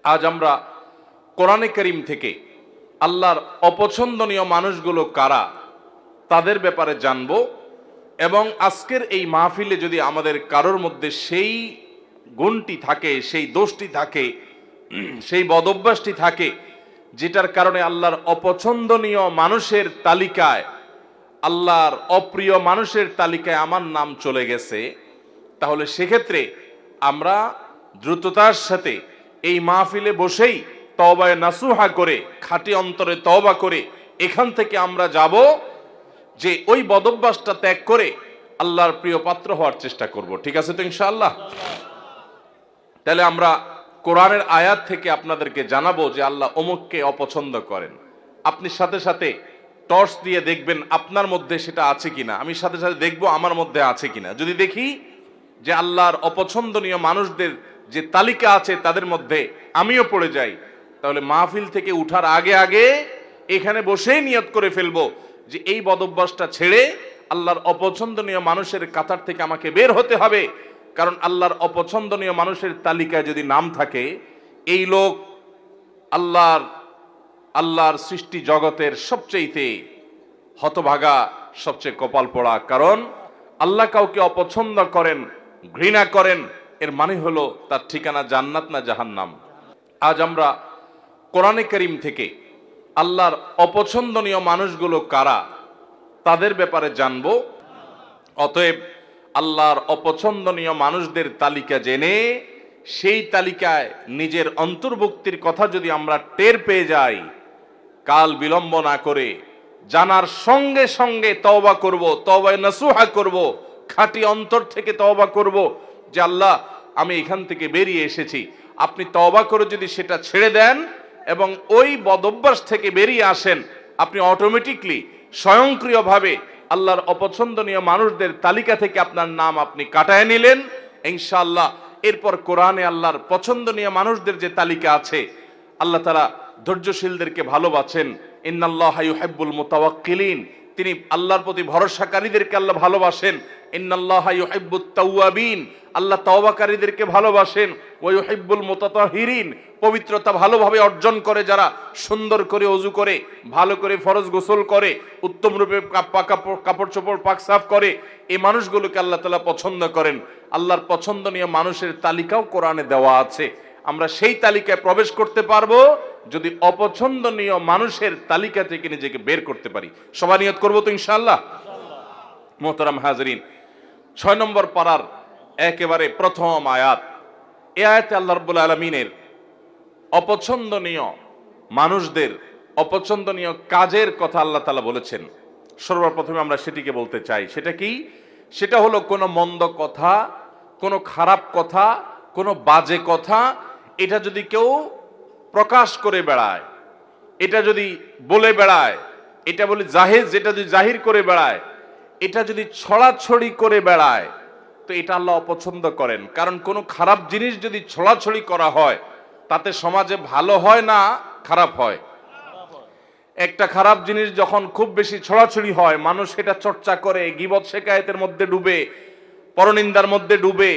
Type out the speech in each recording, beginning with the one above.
আজ আমরা কোরআনে কারীম থেকে আল্লাহর অপছন্দনীয় মানুষগুলো কারা তাদের ব্যাপারে জানব। এবং আজকের এই মাহফিলে যদি আমাদের কারোর মধ্যে সেই গুণটি থাকে, সেই দোষটি থাকে, সেই বদঅভ্যাসটি থাকে যেটার কারণে আল্লাহর অপছন্দনীয় মানুষের তালিকায়, আল্লাহর অপ্রিয় মানুষের তালিকায় আমার নাম চলে গেছে, তাহলে সেক্ষেত্রে আমরা দ্রুততার সাথে এই মাহফিলে বসেই তওবায়ে নাসুহা করে, খাঁটি অন্তরে তওবা করে এখান থেকে আমরা যাব যে ওই বদঅভ্যাসটা ত্যাগ করে আল্লাহর প্রিয় পাত্র হওয়ার চেষ্টা করব। ঠিক আছে তো ইনশাআল্লাহ? তাহলে আমরা কোরআনের আয়াত থেকে আপনাদেরকে জানাবো যে আল্লাহ অমুককে অপছন্দ করেন। আপনি সাথে সাথে টর্চ দিয়ে দেখবেন আপনার মধ্যে সেটা আছে কিনা, আমি সাথে সাথে দেখবো আমার মধ্যে আছে কিনা। যদি দেখি যে আল্লাহর অপছন্দনীয় মানুষদের যে তালিকা আছে তাদের মধ্যে আমিও পড়ে যাই, তাহলে মাহফিল থেকে উঠার আগে আগে এখানে বসেই নিয়ত করে ফেলবো যে এই বদঅভ্যাসটা ছেড়ে আল্লাহর অপছন্দনীয় মানুষের কাতার থেকে আমাকে বের হতে হবে। কারণ আল্লাহর অপছন্দনীয় মানুষের তালিকায় যদি নাম থাকে, এই লোক আল্লাহর সৃষ্টি জগতের সবচেয়ে হতভাগা, সবচেয়ে কপাল পোড়া। কারণ আল্লাহ কাউকে অপছন্দ করেন, ঘৃণা করেন, এর মানে হলো তার ঠিকানা জান্নাত না জাহান্নাম। আজ আমরা কোরআনে কারীম থেকে আল্লাহর অপছন্দনীয় মানুষগুলো কারা তাদের ব্যাপারে জানব। অতএব আল্লাহর অপছন্দনীয় মানুষদের তালিকা জেনে সেই তালিকায় নিজের অন্তর্ভুক্তির কথা যদি আমরা টের পেয়ে যাই, কাল বিলম্ব না করে জানার সঙ্গে সঙ্গে তওবা করব, তওবায়ে নাসুহা করব, খাঁটি অন্তর থেকে তওবা করব যে আল্লাহ আমি এখান থেকে বেরিয়ে এসেছি। আপনি তওবা করে যদি সেটা ছেড়ে দেন এবং ওই বদঅভ্যাস থেকে বেরিয়ে আসেন, আপনি অটোমেটিকলি স্বয়ংক্রিয়ভাবে আল্লাহর অপছন্দনীয় মানুষদের তালিকা থেকে আপনার নাম আপনি কাটায় নিলেন ইনশাআল্লাহ। এরপর কোরআনে আল্লাহর পছন্দনীয় মানুষদের যে তালিকা আছে, আল্লাহ তাআলা ধৈর্যশীলদেরকে ভালোবাসেন। ইন্নাল্লাহা ইউহিব্বুল মুতাওয়াক্কিলিন, তিনি আল্লাহর প্রতি ভরসাকারীদেরকে আল্লাহ ভালোবাসেন। ইন্নাল্লাহা ইউহিব্বুত তাওয়াবিন, আল্লাহ তওবাকারীদেরকে ভালোবাসেন। ওয়া ইউহিব্বুল মুতাতাহিরিন, পবিত্রতা ভালোভাবে অর্জন করে যারা, সুন্দর করে ওযু করে, ভালো করে ফরজ গোসল করে, উত্তম রূপে কাপড় চোপড় পাক সাফ করে, এই মানুষগুলোকে আল্লাহ তাআলা পছন্দ করেন। আল্লাহর পছন্দনীয় মানুষের তালিকাও কোরআনে দেওয়া আছে। আমরা সেই তালিকায় প্রবেশ করতে পারবো যদি অপছন্দনীয় মানুষের তালিকা থেকে নিজেকে বের করতে পারি। সবাই নিয়ত করবো তো ইনশাআল্লাহ? মোহতারাম হাজরিন, 6 নম্বর পারার একেবারে প্রথম আয়াত। এই আয়াতে আল্লাহ রাব্বুল আলামিনের অপছন্দনীয় মানুষদের অপছন্দনীয় কাজের কথা আল্লাহ তাআলা বলেছেন। সর্বপ্রথমে আমরা সেটিকে বলতে চাই। সেটা কি? সেটা হলো কোনো মন্দ কথা, কোনো খারাপ কথা, কোনো বাজে কথা, এটা যদি কেউ প্রকাশ করে বেড়ায়, এটা যদি বলে বেড়ায়, এটা বলে জাহেজ, যেটা যদি জাহির করে বেড়ায়, এটা যদি ছড়াছড়ি করে বেড়ায়, তো এটা আল্লাহ অপছন্দ করেন। কারণ কোনো খারাপ জিনিস যদি ছড়াছড়ি করা হয় তাতে সমাজে ভালো হয় না খারাপ হয়? একটা খারাপ জিনিস যখন খুব বেশি ছড়াছড়ি হয়, মানুষ সেটা চর্চা করে, গীবত শিকায়েতের মধ্যে ডুবে, পরনিন্দার মধ্যে ডুবে,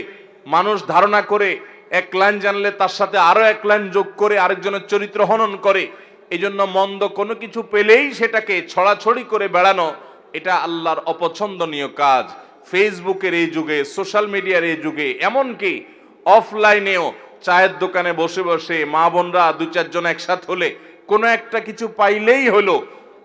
মানুষ ধারণা করে এক লাইন জানলে তার সাথে আরো এক লাইন যোগ করে আরেকজনের চরিত্র হনন করে। এই জন্য মন্দ কোনো কিছু পেলেই সেটাকে ছড়াছড়ি করে বেড়ানো, এটা আল্লাহর অপছন্দনীয় কাজ। ফেসবুকের এই যুগে, সোশ্যাল মিডিয়ার এই যুগে, এমনকি অফলাইনেও চায়ের দোকানে বসে বসে মা বোনরা 2-4 জন একসাথ হলে কোনো একটা কিছু পাইলেই হলো,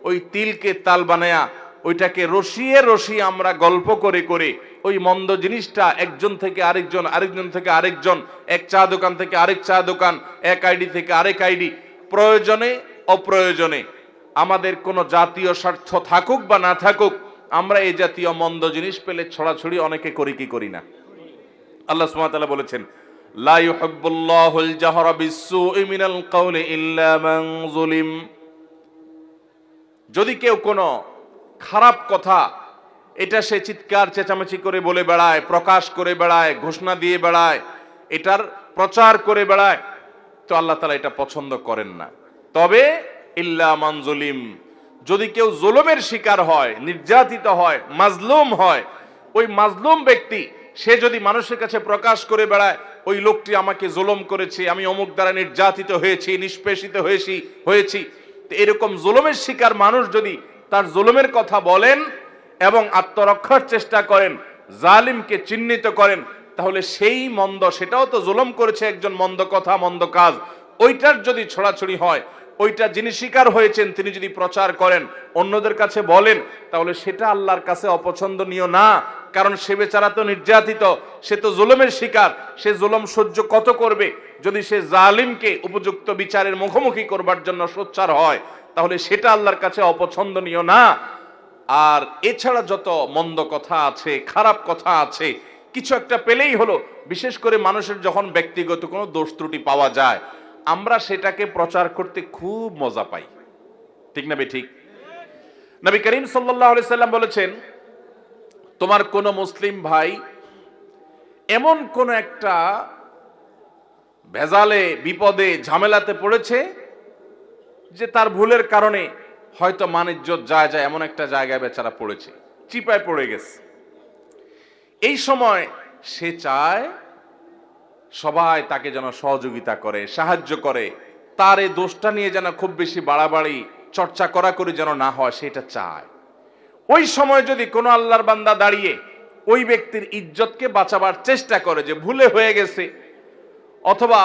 ওই তিলকে তাল বানায়া ওইটাকে রসিয়ে রসিয়ে আমরা গল্প করে করে ওই মন্দ জিনিসটা একজন থেকে আরেকজন, আরেকজন থেকে আরেকজন, এক চা দোকান থেকে আরেক চা দোকান, এক আইডি থেকে আরেক আইডি, প্রয়োজনে অপ্রয়োজনে আমাদের কোনো জাতীয় স্বার্থ থাকুক বা না থাকুক, আমরা এই জাতীয় মন্দ জিনিস পেলে ছড়াছড়ি অনেকে করি কি করি না? আল্লাহ সুবহানাহু ওয়া তাআলা বলেছেন, লা ইউহিব্বুল্লাহুল জাহরা বিসসুই মিনাল কাওলি ইল্লা মান যুলিম। যদি কেউ কোনো খারাপ কথা, এটা সে চিৎকার চেঁচামেচি করে বলে বেড়ায়, প্রকাশ করে বেড়ায়, ঘোষণা দিয়ে বেড়ায়, এটার প্রচার করে বেড়ায়, তো আল্লাহ তাআলা এটা পছন্দ করেন না। তবে ইল্লা মান যুলিম, যদি কেউ জুলুমের শিকার হয়, নির্যাতিত হয়, মাজলুম হয়, ওই মাজলুম ব্যক্তি সে যদি মানুষের কাছে প্রকাশ করে বেড়ায় ওই লোকটি আমাকে জুলুম করেছে, আমি অমুক দ্বারা নির্যাতিত হয়েছি, নিষ্পেষিত হয়েছি, তো এরকম জুলুমের শিকার মানুষ যদি তার জুলুমের কথা বলেন এবং আত্মরক্ষার চেষ্টা করেন, জালিমকে চিহ্নিত করেন, তাহলে সেই মন্দ, সেটাও তো জুলুম করেছে একজন, মন্দ কথা মন্দ কাজ, ওইটার যদি ছড়াছড়ি হয়, ওইটা যিনি শিকার হয়েছেন তিনি যদি প্রচার করেন, অন্যদের কাছে বলেন, তাহলে সেটা আল্লাহর কাছে অপছন্দনীয় না। কারণ সে বেচারা তো নির্যাতিত, সে তো জুলুমের শিকার, সে জুলুম সহ্য কত করবে? যদি সে জালিমকে উপযুক্ত বিচারের মুখোমুখি করবার জন্য সোচ্চার হয়, তাহলে সেটা আল্লাহর কাছে অপছন্দনীয় না। আর এছাড়া যত মন্দ কথা আছে, খারাপ কথা আছে, কিছু একটা পেলেই হলো, বিশেষ করে মানুষের যখন ব্যক্তিগত কোনো দোষ ত্রুটি পাওয়া যায়, আমরা সেটাকে প্রচার করতে খুব মজা পাই, ঠিক না ঠিক? নবী করিম সাল্লাল্লাহু আলাইহি সাল্লাম বলেছেন, তোমার কোন মুসলিম ভাই এমন কোন একটা ভেজালে, বিপদে, ঝামেলাতে পড়েছে যে তার ভুলের কারণে হয়তো মান ইজ্জত যায় এমন একটা জায়গায় বেচারা পড়েছে, চিপায় পড়ে গেছে। এই সময় সে চায় সবাই তাকে যেন সহযোগিতা করে, সাহায্য করে, তার এই দোষটা নিয়ে যেন খুব বেশি বাড়াবাড়ি চর্চা করি যেন না হয়, সেটা চায়। ওই সময় যদি কোনো আল্লাহর বান্দা দাঁড়িয়ে ওই ব্যক্তির ইজ্জতকে বাঁচাবার চেষ্টা করে, যে ভুলে হয়ে গেছে, অথবা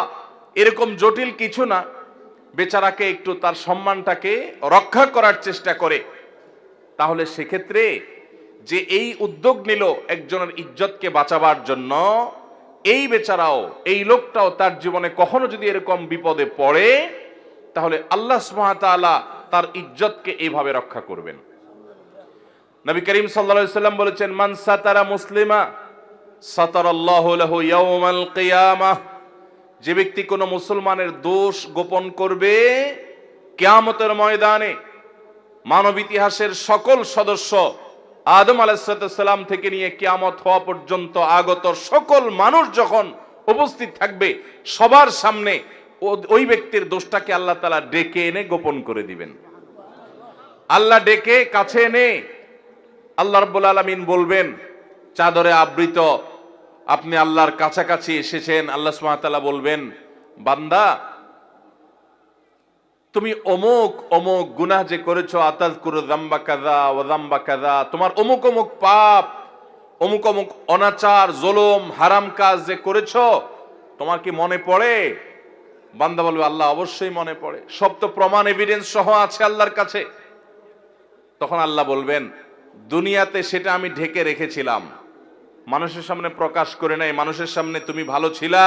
এরকম জটিল কিছু না, বেচারাকে একটু তার সম্মানটাকে রক্ষা করার চেষ্টা করে, তাহলে সেক্ষেত্রে যে এই উদ্যোগ নিল একজনের ইজ্জতকে বাঁচাবার জন্য, এই বেচারাও, এই লোকটাও তার জীবনে কখনো যদি এরকম বিপদে পড়ে, তাহলে আল্লাহ সুবহানাহু ওয়া তাআলা তার ইজ্জতকে এইভাবে রক্ষা করবেন। নবী করিম সাল্লাল্লাহু আলাইহি সাল্লাম বলেছেন, মান সাতারা মুসলিমা সাতারাল্লাহু লাহু ইয়াউমাল কিয়ামাহ, যে ব্যক্তি কোনো মুসলমানের দোষ গোপন করবে, কিয়ামতের ময়দানে মানব ইতিহাসের সকল সদস্য, আদম আলাইহিস সালাম থেকে নিয়ে কিয়ামত হওয়া পর্যন্ত আগত সকল মানুষ যখন উপস্থিত থাকবে, সবার সামনে ওই ব্যক্তির দোষটাকে আল্লাহ তাআলা ডেকে এনে গোপন করে দিবেন। আল্লাহ ডেকে কাছে এনে আল্লাহ রাব্বুল আলামিন বলবেন, চাদরে আবৃত, আপনি আল্লাহর কাছাকাছি এসেছেন। আল্লাহ সুবহানাহু ওয়া তাআলা বলবেন, বান্দা তুমি অমুক অমুক গুনাহ যে করেছো, আতাযকুরু যামবা কাযা ওয়া যামবা কাযা, তোমার অমুক অমুক পাপ, অমুক অমুক অনাচার, জুলুম, হারাম কাজ যে করেছো, তোমার কি মনে পড়ে? বান্দা বলবে, আল্লাহ অবশ্যই মনে পড়ে, সব তো প্রমাণ এভিডেন্স সহ আছে আল্লাহর কাছে। তখন আল্লাহ বলবেন, দুনিয়াতে সেটা আমি ঢেকে রেখেছিলাম, মানুষের সামনে প্রকাশ করে নাই, মানুষের সামনে তুমি ভালো ছিলা,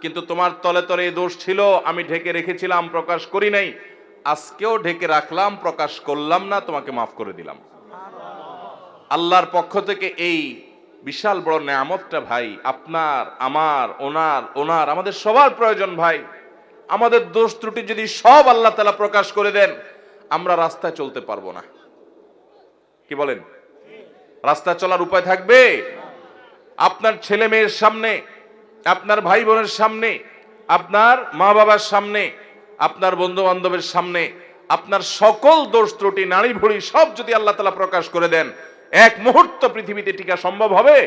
কিন্তু তোমার তলে তলে এই দোষ ছিল, আমি ঢেকে রেখেছিলাম, প্রকাশ করি নাই, আজকেও ঢেকে রাখলাম, প্রকাশ করলাম না, তোমাকে মাফ করে দিলাম। আল্লাহর পক্ষ থেকে এই বিশাল বড় নেয়ামতটা ভাই, আপনার, আমার, ওনার আমাদের সবার প্রয়োজন ভাই। আমাদের দোষ ত্রুটি যদি সব আল্লাহ তাআলা প্রকাশ করে দেন, আমরা রাস্তায় চলতে পারবো না। কি বলেন? রাস্তায় চলার উপায় থাকবে? আপনার ছেলে মেয়ের সামনে, আপনার ভাই বোনের সামনে, আপনার মা বাবার সামনে, আপনার বন্ধু বান্ধবের সামনে আপনার সকল দোষ ত্রুটি, নারী ভুড়ি সব যদি আল্লাহ তাআলা প্রকাশ করে দেন, এক মুহূর্ত পৃথিবীতে টিকা সম্ভব হবে?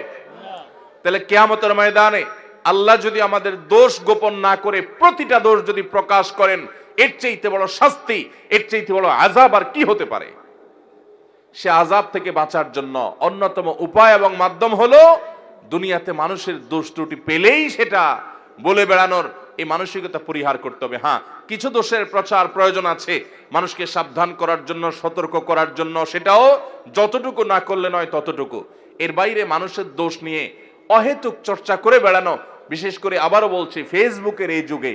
তাহলে কিয়ামতের ময়দানে আল্লাহ যদি আমাদের দোষ গোপন না করে প্রতিটা দোষ যদি প্রকাশ করেন, এর চাইতে বড় শাস্তি, এর চাইতে বড় আযাব আর কি হতে পারে? সে আযাব থেকে বাঁচার জন্য অন্যতম উপায় এবং মাধ্যম হলো দুনিয়াতে মানুষের দোষ ত্রুটি পেলেই সেটা বলে বেড়ানোর এই মানসিকতা পরিহার করতে হবে। হ্যাঁ, কিছু দোষের প্রচার প্রয়োজন আছে, মানুষকে সাবধান করার জন্য, সতর্ক করার জন্য, সেটাও যতটুকু না করলে নয় ততটুকু। এর বাইরে মানুষের দোষ নিয়ে অহেতুক চর্চা করে বেড়ানো, বিশেষ করে আবারও বলছি, ফেসবুকের এই যুগে,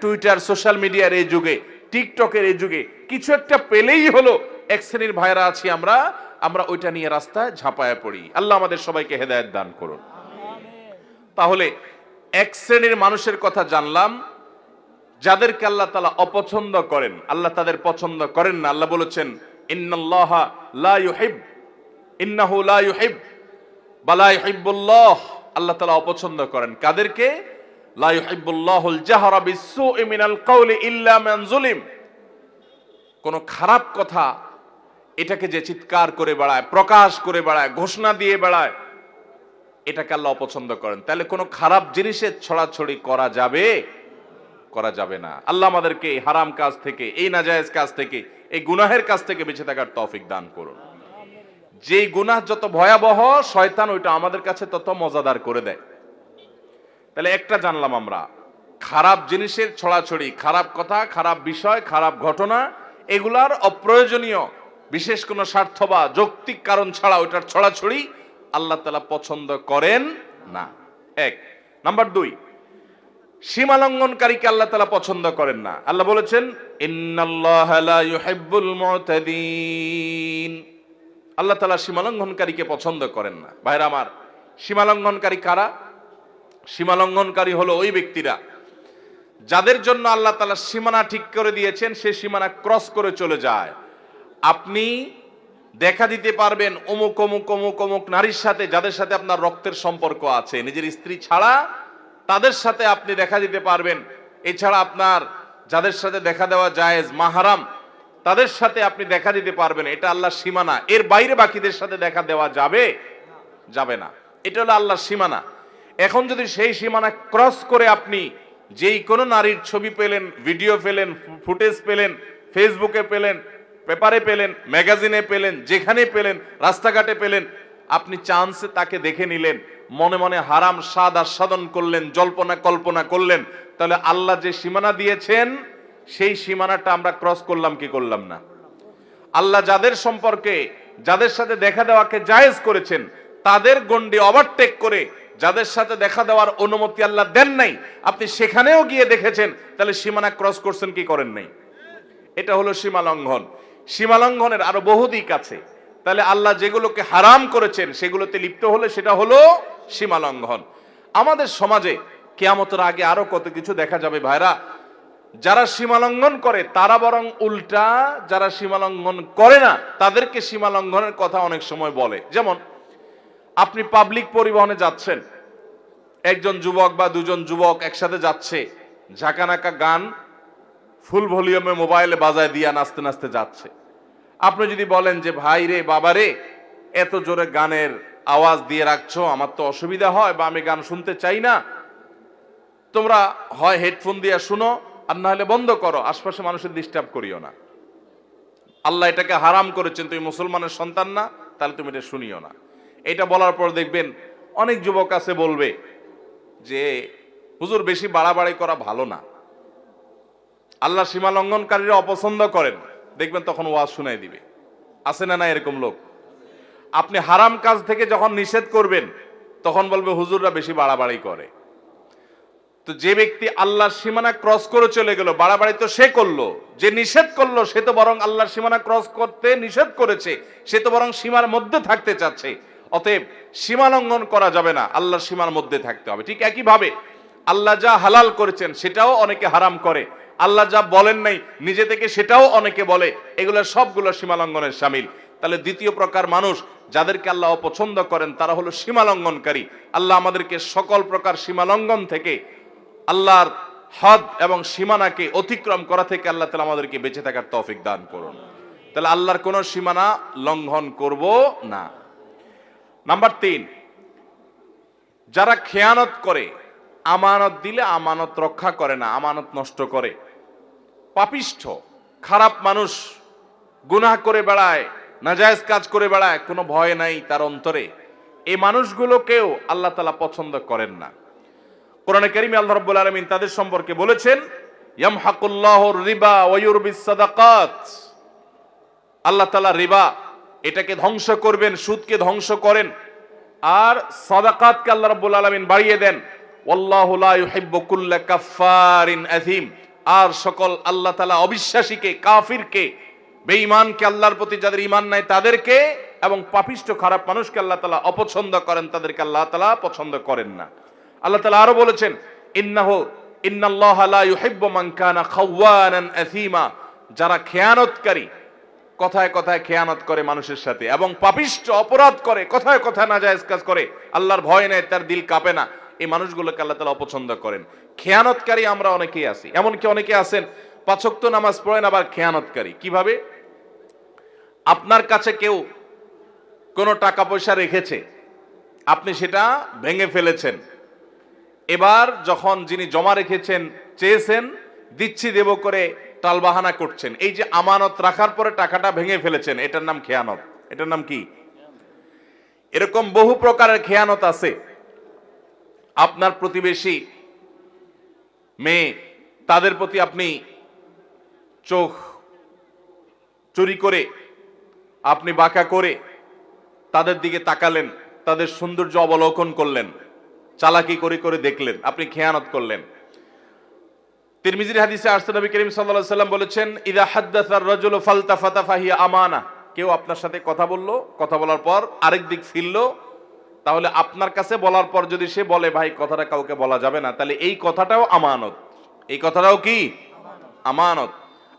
টুইটার, সোশ্যাল মিডিয়ার এই যুগে, টিকটকের এই যুগে, কিছু একটা পেলেই হলো এক শ্রেণীর ভাইরা আছি আমরা ওইটা নিয়ে রাস্তায় ঝাঁপায়া পড়ি। আল্লাহ আমাদের সবাইকে হেদায়েত দান করুন। তাহলে এক শ্রেণীর মানুষের কথা জানলাম, যাদেরকে আল্লাহ তাআলা অপছন্দ করেন, আল্লাহ তাদের পছন্দ করেন না। আল্লাহ বলেছেন, ইন্নাল্লাহা লা ইউহিব, ইন্নাহু লা ইউহিব বা লা ইউহিব্বুল্লাহ, আল্লাহ তাআলা অপছন্দ করেন কাদেরকে? লা ইউহিব্বুল্লাহুল জাহরা বিসসুই মিনাল কাওলি ইল্লা মান যুলিম। কোন খারাপ কথা এটাকে যে চিৎকার করে বেড়ায়, প্রকাশ করে বেড়ায়, ঘোষণা দিয়ে বেড়ায়, এটাকে আল্লাহ অপছন্দ করেন। তাহলে কোনো খারাপ জিনিসের ছড়াছড়ি করা যাবে? করা যাবে না। আল্লাহ আমাদেরকে এই হারাম কাজ থেকে, এই নাজায়েজ কাজ থেকে, এই গুনাহের কাজ থেকে বেঁচে থাকার তৌফিক দান করুন। যেই গুনাহ যত ভয়াবহ, শয়তান ওইটা আমাদের কাছে তত মজাদার করে দেয়। তাহলে একটা জানলাম আমরা, খারাপ জিনিসের ছড়াছড়ি, খারাপ কথা, খারাপ বিষয়, খারাপ ঘটনা, এগুলার অপ্রয়োজনীয় বিশেষ কোনো স্বার্থ বা যৌক্তিক কারণ ছাড়া ওইটার ছড়াছড়ি আল্লাহ তাআলা পছন্দ করেন না। এক নাম্বার 2, সীমা লঙ্ঘনকারীকে আল্লাহ তাআলা পছন্দ করেন না। আল্লাহ বলেছেন ইন্নাল্লাহা লা ইউহিব্বুল মুতাদিন। আল্লাহ তাআলা সীমা লঙ্ঘনকারীকে পছন্দ করেন না। ভাইরা আমার, সীমা লঙ্ঘনকারী কারা? সীমা লঙ্ঘনকারী হলো ওই ব্যক্তিরা যাদের জন্য আল্লাহ তাআলা সীমানা ঠিক করে দিয়েছেন, সে সীমানা ক্রস করে চলে যায়। আপনি দেখা দিতে পারবেন অমুক অমুক অমুক অমুক নারীর সাথে, যাদের সাথে আপনার রক্তের সম্পর্ক আছে, নিজের স্ত্রী ছাড়া তাদের সাথে আপনি দেখা দিতে পারবেন। এছাড়া আপনার যাদের সাথে দেখা দেওয়া জায়েজ, মাহরাম, তাদের সাথে আপনি দেখা দিতে পারবেন। এটা আল্লাহর সীমানা। এর বাইরে বাকিদের সাথে দেখা দেওয়া যাবে? যাবে না। এটা হলো আল্লাহর সীমানা। এখন যদি সেই সীমানা ক্রস করে আপনি যেই কোনো নারীর ছবি পেলেন, ভিডিও পেলেন, ফুটেজ পেলেন, ফেসবুকে পেলেন, পেপারে পেলেন, ম্যাগাজিনে পেলেন, যেখানে পেলেন, রাস্তাঘাটে পেলেন, আপনি চান্সে তাকে দেখে নিলেন, মনে মনে হারাম স্বাদ আস্বাদন করলেন, জল্পনা কল্পনা করলেন, তাহলে আল্লাহ যে সীমানা দিয়েছেন সেই সীমানাটা আমরা ক্রস করলাম কি করলাম না? আল্লাহ যাদের সম্পর্কে, যাদের সাথে দেখা দেওয়াকে জায়েজ করেছেন, তাদের গণ্ডি ওভারটেক করে যাদের সাথে দেখা দেওয়ার অনুমতি আল্লাহ দেন নাই, আপনি সেখানেও গিয়ে দেখেছেন, তাহলে সীমানা ক্রস করছেন কি করেন নাই? এটা হলো সীমা লঙ্ঘন। সীমা লঙ্ঘনের আরো বহু দিক আছে। তাহলে আল্লাহ যেগুলোকে হারাম করেছেন সেগুলোতে লিপ্ত হলে সেটা হলো সীমা লঙ্ঘন। আমাদের সমাজে কিয়ামতের আগে আরো কত কিছু দেখা যাবে ভাইরা। যারা সীমা লঙ্ঘন করে তারা বরং উল্টা যারা সীমা লঙ্ঘন করে না তাদেরকে সীমা লঙ্ঘনের কথা অনেক সময় বলে। যেমন আপনি পাবলিক পরিবহনে যাচ্ছেন, একজন যুবক বা দুজন যুবক একসাথে যাচ্ছে, ঝাঁকানাকা গান ফুল ভলিউমে মোবাইলে বাজায় দিয়া নাচতে নাচতে যাচ্ছে। আপনি যদি বলেন যে ভাই রে, বাবা রে, এত জোরে গানের আওয়াজ দিয়ে রাখছো, আমার তো অসুবিধা হয় বা আমি গান শুনতে চাই না, তোমরা হয় হেডফোন দিয়ে শুনো আর না হলে বন্ধ করো, আশপাশে মানুষের ডিস্টার্ব করিও না। আল্লাহ এটাকে হারাম করেছেন, তুমি মুসলমানের সন্তান না, তাহলে তুমি এটা শুনিও না। এটা বলার পর দেখবেন অনেক যুবক আছে বলবে যে হুজুর বেশি বাড়াবাড়ি করা ভালো না, আল্লাহ সীমা লঙ্ঘনকারীরা অপছন্দ করেন। দেখবেন তখন ওয়াজ শুনাই দিবে। আছে না না এরকম লোক? আপনি হারাম কাজ থেকে যখন নিষেধ করবেন তখন বলবে হুজুররা বেশি বাড়াবাড়ি করে। তো যে ব্যক্তি আল্লাহর সীমানা ক্রস করে চলে গেল, বাড়াবাড়ি তো সে করলো, যে নিষেধ করলো সে তো বরং আল্লাহর সীমানা ক্রস করতে নিষেধ করেছে, সে তো বরং সীমার মধ্যে থাকতে চাচ্ছে। অতএব সীমা লঙ্ঘন করা যাবে না, আল্লাহর সীমার মধ্যে থাকতে হবে। ঠিক একইভাবে আল্লাহ যা হালাল করেছেন সেটাও অনেকে হারাম করে, আল্লাহ যা বলেন নাই নিজে থেকে সেটাও অনেকে বলে, এগুলো সবগুলো সীমা লঙ্ঘনের শামিল। তাহলে দ্বিতীয় প্রকার মানুষ যাদেরকে আল্লাহ অপছন্দ করেন তারা হলো সীমা লঙ্ঘনকারী। আল্লাহ আমাদেরকে সকল প্রকার সীমা লঙ্ঘন থেকে, আল্লাহর হদ এবং সীমানাকে অতিক্রম করা থেকে আল্লাহ তাআলা আমাদেরকে বেঁচে থাকার তৌফিক দান করুন। তাহলে আল্লাহর কোন সীমানা লঙ্ঘন করব না। নাম্বার 3, যারা খেয়ানত করে, আমানত দিলে আমানত রক্ষা করে না, আমানত নষ্ট করে, পাপিষ্ঠ খারাপ মানুষ, গুনাহ করে বেড়ায়, নাজায়েজ কাজ করে বেড়ায়, কোনো ভয় নাই তার অন্তরে, এই মানুষগুলোকেও আল্লাহ তাআলা পছন্দ করেন না। কোরআনে কারীমে আল্লাহ রাব্বুল আলামিন তাদের সম্পর্কে বলেছেন ইয়ামহাকুল্লাহুর রিবা ওয়া ইউরবিস সাদাকাত। আল্লাহ তাআলা রিবা এটাকে ধ্বংস করবেন, সুদকে ধ্বংস করেন, আর সাদাকাতকে আল্লাহ রাব্বুল আলামিন বাড়িয়ে দেন। ওয়াল্লাহু লা ইউহিব্বু কুল্লা কাফফারিন আযীম। আর সকল আল্লাহ তাআলা অবিশ্বাসীকে, কাফিরকে, বেঈমানকে, আল্লাহর প্রতি যাদের ঈমান নাই তাদেরকে, এবং পাপিষ্ঠ খারাপ মানুষকে আল্লাহ তাআলা অপছন্দ করেন, তাদেরকে আল্লাহ তাআলা পছন্দ করেন না। আল্লাহ তাআলা আরো বলেছেন ইন্নাল্লাহা লা ইউহিব্বু মান কানা খাওয়ানান আথীমা। যারা খেয়ানতকারী, কথায় কথায় খেয়ানত করে মানুষের সাথে, এবং পাপিষ্ঠ অপরাধ করে, কথায় কথায় নাজায়েজ কাজ করে, আল্লাহর ভয় নেই, তার দিল কাঁপে না, এই মানুষগুলোকে আল্লাহ তাআলা অপছন্দ করেন। খেয়ানতকারী আমরা অনেকেই আছি, এমনকি অনেকে আছেন 5 ওয়াক্ত নামাজ পড়েন আবার খেয়ানতকারী। কিভাবে? আপনার কাছে কেউ কোনো টাকা পয়সা রেখেছে, আপনি সেটা ভেঙে ফেলেছেন। এবার যখন যিনি জমা রেখেছেন চেয়েছেন দিচ্ছি দেব করে টালবাহানা করছেন, এই যে আমানত রাখার পরে টাকাটা ভেঙে ফেলেছেন, এটার নাম খেয়ানত। এটার নাম কি? এরকম বহু প্রকারের খেয়ানত আছে। আপনার প্রতিবেশী মেয়ে, তাদের প্রতি আপনি চোখ চুরি করে, আপনি বাঁকা করে তাদের দিকে তাকালেন, তাদের সৌন্দর্য অবলোকন করলেন, চালাকি করে করে দেখলেন, আপনি খেয়ানত করলেন। তিরমিজির হাদিসে আসছে, নবী করিম সাল্লাল্লাহু আলাইহি ওয়াসাল্লাম বলেছেন, ইযা হাদ্দাসা আর-রাজুলু ফালতাফাতা ফাহিয়া আমানা। কেউ আপনার সাথে কথা বললো, কথা বলার পর আরেক দিক ফিরলো, তাহলে আপনার কাছে বলার পর যদি সে বলে ভাই কথাটা কাউকে বলা যাবে না, তাহলে এই কথাটাও আমানত। এই কথাটাও কি? আমানত।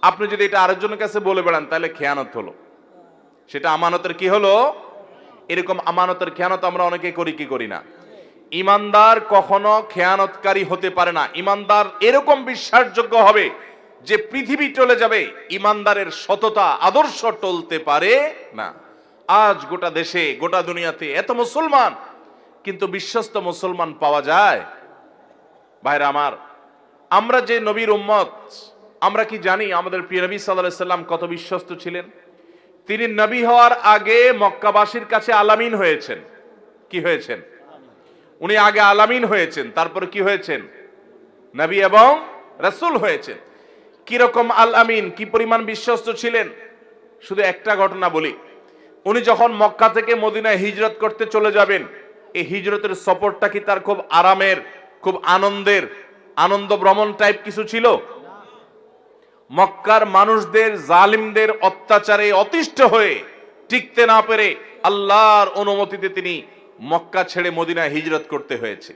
আপনি যদি এটা আরেকজনের কাছে বলে বেড়ান তাহলে খেয়ানত হলো, সেটা আমানতের কি হলো? এরকম আমানতের খেয়ানত আমরা অনেকে করি কি করি না? ইমানদার কখনো খেয়ানতকারী হতে পারে না। ইমানদার এরকম বিশ্বাসযোগ্য হবে যে পৃথিবী চলে যাবে, ইমানদারের সততা আদর্শ টলতে পারে না। আজ গোটা দেশে গোটা দুনিয়াতে এত মুসলমান, কিন্তু বিশ্বস্ত মুসলমান পাওয়া যায়? ভাইরা আমার, আমরা যে নবীর উম্মত, আমরা কি জানি আমাদের প্রিয় নবী সাল্লাল্লাহু আলাইহি সাল্লাম কত বিশ্বস্ত ছিলেন? তিনি নবী হওয়ার আগে মক্কাবাসীর কাছে আলামিন হয়েছেন। কি হয়েছেন? উনি আগে আলামিন হয়েছেন, তারপরে কি হয়েছেন? নবী এবং রাসূল হয়েছেন। কিরকম আলামিন, কি পরিমাণ বিশ্বস্ত ছিলেন? শুধু একটা ঘটনা বলি। উনি যখন মক্কা থেকে মদিনায় হিজরত করতে চলে যাবেন, এই হিজরতের সফরটা কি তার খুব আরামের, খুব আনন্দের, আনন্দ ভ্রমণ টাইপ কিছু ছিল? মক্কার মানুষদের, জালিমদের অত্যাচারে অতিষ্ঠ হয়ে টিকতে না পেরে আল্লাহর অনুমতিতে তিনি মক্কা ছেড়ে মদিনায় হিজরত করতে হয়েছে।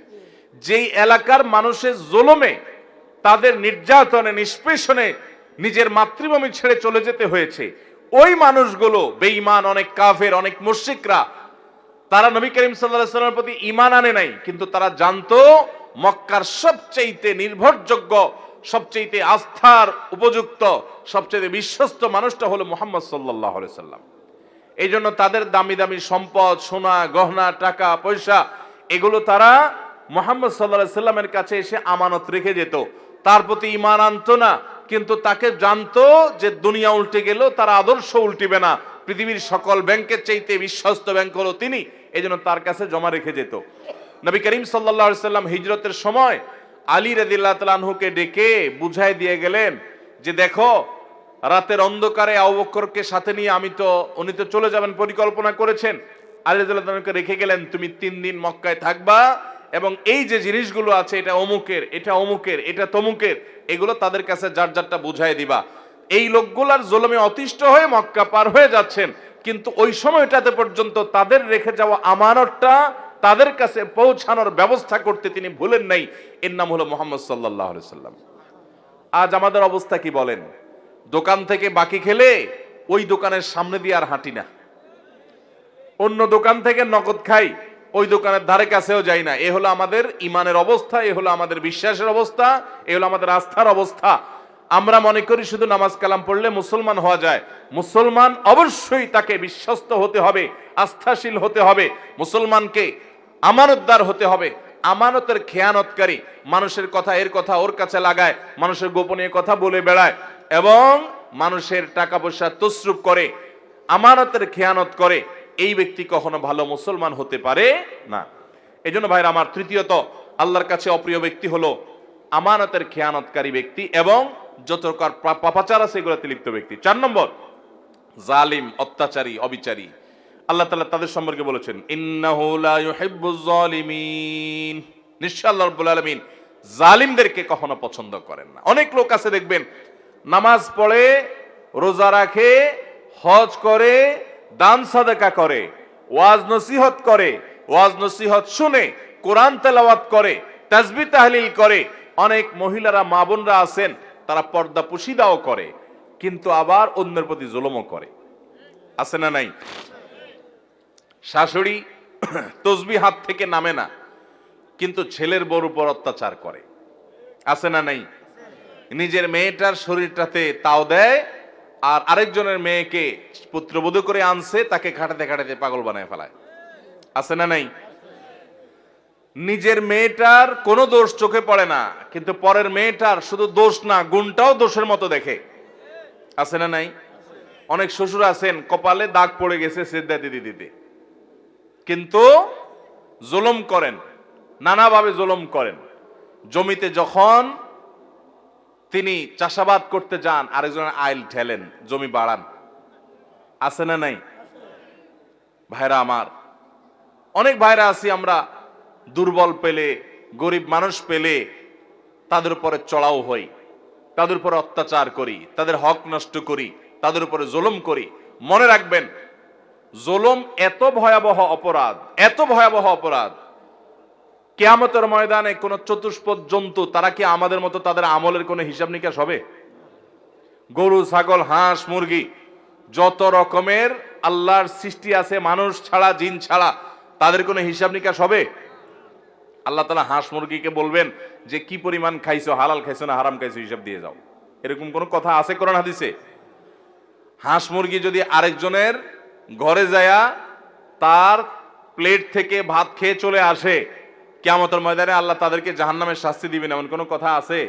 যেই এলাকার মানুষের জুলুমে, তাদের নির্যাতনে, নিষ্পেষণে নিজের মাতৃভূমি ছেড়ে চলে যেতে হয়েছে, ওই মানুষগুলো বেঈমান, অনেক কাফের, অনেক মুশরিকরা, তারা নবী করিম সাল্লাল্লাহু আলাইহি ওয়াসাল্লামের প্রতি ঈমান আনে নাই, কিন্তু তারা জানতো মক্কার সবচেয়ে নির্ভরযোগ্য, সবচেয়ে আস্থার উপযুক্ত, সবচেয়ে বিশ্বস্ত মানুষটা হলো মুহাম্মদ সাল্লাল্লাহু আলাইহি সাল্লাম। এই জন্য তাদের দামি দামি সম্পদ, সোনা গহনা, টাকা পয়সা, এগুলো তারা মুহাম্মদ সাল্লাল্লাহু আলাইহি সাল্লামের কাছে এসে আমানত রেখে যেত। তার প্রতি ঈমান আনতো না, কিন্তু তাকে জানতো যে দুনিয়া উল্টে গেল তার আদর্শ উল্টিবে না, পৃথিবীর সকল ব্যাংকের চাইতে বিশ্বস্ত ব্যাংক হলো তিনি, এই জন্য তার কাছে জমা রেখে যেত। নবী করিম সাল্লাল্লাহু আলাইহি সাল্লাম হিজরতের সময় আলী রাদিয়াল্লাহু তাআলা আনহুকে ডেকে বুঝাই দিয়ে গেলেন যে দেখো, রাতের অন্ধকারে আবু বকরকে সাথে নিয়ে উনি তো চলে যাবেন পরিকল্পনা করেছেন, আলী রাদিয়াল্লাহু তাআলাকে রেখে গেলেন, তুমি 3 দিন মক্কায় থাকবা এবং এই যে জিনিসগুলো আছে, এটা অমুকের, এটা অমুকের, এটা তমুকের, এগুলো তাদের কাছে যার যারটা বুঝাই দিবা। এই লোকগুলার জুলুমে অতিষ্ঠ হয়ে মক্কা পার হয়ে যাচ্ছেন, কিন্তু ওই সময়টাতে পর্যন্ত তাদের রেখে যাওয়া আমানতটা তাদের কাছে পৌঁছানোর ব্যবস্থা করতে তিনি ভুলেন নাই। এর নাম হলো মুহাম্মদ সাল্লাল্লাহু আলাইহি সাল্লাম। আজ আমাদের অবস্থা কি বলেন? দোকান থেকে বাকি খেলে ওই দোকানের সামনে দিয়ে আর হাঁটি না, অন্য দোকান থেকে নগদ খাই, ওই দোকানের ধারে কাছেও যাই না। এ হলো আমাদের ইমানের অবস্থা, এ হলো আমাদের বিশ্বাসের অবস্থা, এ হলো আমাদের আস্থার অবস্থা। আমরা মনে করি শুধু নামাজ কালাম পড়লে মুসলমান হওয়া যায়। মুসলমান অবশ্যই তাকে বিশ্বস্ত হতে হবে, আস্থাশীল হতে হবে, মুসলমানকে আমানতদার হতে হবে। আমানতের খেয়ানতকারী, মানুষের কথা এর কথা ওর কাছে লাগায়, মানুষের গোপনীয় কথা বলে বেড়ায় এবং মানুষের টাকা পয়সা তসরুপ করে, আমানতের খেয়ানত করে, এই ব্যক্তি কখনো ভালো মুসলমান হতে পারে না। এই জন্য ভাইরা আমার, তৃতীয়ত আল্লাহর কাছে অপ্রিয় ব্যক্তি হলো আমানতের খেয়ানতকারী ব্যক্তি এবং যত প্রকার পাপাচার আছে এগুলোতে লিপ্ত ব্যক্তি। 4 নম্বর, জালিম, অত্যাচারী, অবিচারী। আল্লাহ তাআলা তাদের সম্পর্কে বলেছেন, ইন্নাহু লা ইউহিব্বুজ জালিমিন, নিশ্চয় আল্লাহ রাব্বুল আলামিন জালিমদেরকে কখনো পছন্দ করেন না। অনেক লোক আছে দেখবেন, নামাজ পড়ে, রোজা রাখে, হজ করে, দান সাদাকা করে, ওয়াজ নসিহত করে, ওয়াজ নসিহত শুনে, কোরআন তেলাওয়াত করে, তাসবিহ তাহলিল করে। অনেক মহিলারা, মা বোনরা আছেন, তারা পর্দা পুশিদাও করে, কিন্তু আবার অন্যের প্রতি জুলুমও করে। আছে না নাই? শাশুড়ি তসবিহ হাত থেকে নামে না, কিন্তু ছেলের বউর উপর অত্যাচার করে। আছে না নাই? নিজের মেয়েটার শরীরটাতে তাও দেয়, আর আরেকজনের মেয়েকে পুত্রবধূ করে আনছে, তাকে খাটাতে খাটাতে পাগল বানায় ফেলায়। আছে না নাই? নিজের মেয়েটার কোনো দোষ চোখে পড়ে না, কিন্তু পরের মেয়েটার শুধু দোষ না গুণটাও দোষের মতো দেখে। আছে না নাই? অনেক শ্বশুর আছেন কপালে দাগ পড়ে গেছে সিজদা দিতে দিতে, কিন্তু জুলুম করেন, নানাভাবে জুলুম করেন। জমিতে যখন তিনি চাষাবাদ করতে যান আরেকজনের আইল ঠেলেন, জমি বাড়ান। আছে না নাই? ভাইরা আমার, অনেক ভাইরা আছি আমরা দুর্বল পেলে, গরিব মানুষ পেলে তাদের উপরে চড়াও হই, তাদের উপরে অত্যাচার করি, তাদের হক নষ্ট করি, তাদের উপরে জুলুম করি। মনে রাখবেন, জুলুম এত ভয়াবহ অপরাধ, এত ভয়াবহ অপরাধ, কিয়ামতের ময়দানে কোন চতুষ্পদ জন্তু তারা কি আমাদের মতো তাদের আমলের কোনো হিসাব নিকাশ হবে? গরু, ছাগল, হাঁস, মুরগি, যত রকমের আল্লাহর সৃষ্টি আছে মানুষ ছাড়া, জিন ছাড়া, তাদের কোনো হিসাব নিকাশ হবে? আল্লাহ তাআলা হাঁস মুরগিকে বলবেন যে কি পরিমাণ খাইছো, হালাল খাইছো না হারাম খাইছো, হিসাব দিয়ে যাও। এরকম কোন কথা আছে কোরআন হাদিসে? হাঁস মুরগি যদি আরেকজনের ঘরে যায়া তার প্লেট থেকে ভাত খেয়ে চলে আসে, কিয়ামতের ময়দানে আল্লাহ তাদেরকে জাহান্নামের শাস্তি দিবেন, এমন কোনো কথা আছে?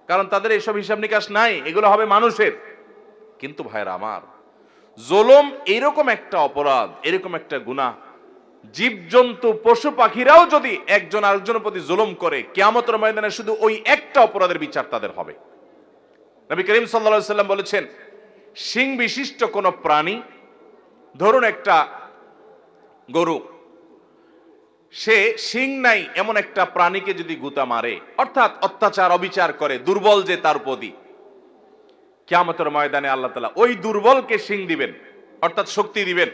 কারণ তাদের এইসব হিসাব নিকাশ নাই, এগুলো হবে মানুষের। কিন্তু ভাইরা আমার, জুলুম এরকম একটা অপরাধ, এরকম একটা গুনাহ, জীবজন্তু পশু পাখিরাও যদি একজন আরেকজনের প্রতি জুলুম করে, কিয়ামতের ময়দানে শুধু ওই একটা অপরাধের বিচার তাদের হবে। নবী করিম সাল্লাল্লাহু আলাইহি সাল্লাম বলেছেন, শিং বিশিষ্ট কোন প্রাণী, ধরুন একটা গরু, সে শিং নাই এমন একটা প্রাণীকে যদি গুতা মারে, অর্থাৎ অত্যাচার অবিচার করে, দুর্বল যে তার প্রতি, কিয়ামতের ময়দানে আল্লাহ তাআলা ওই দুর্বলকে শিং দিবেন, অর্থাৎ শক্তি দিবেন,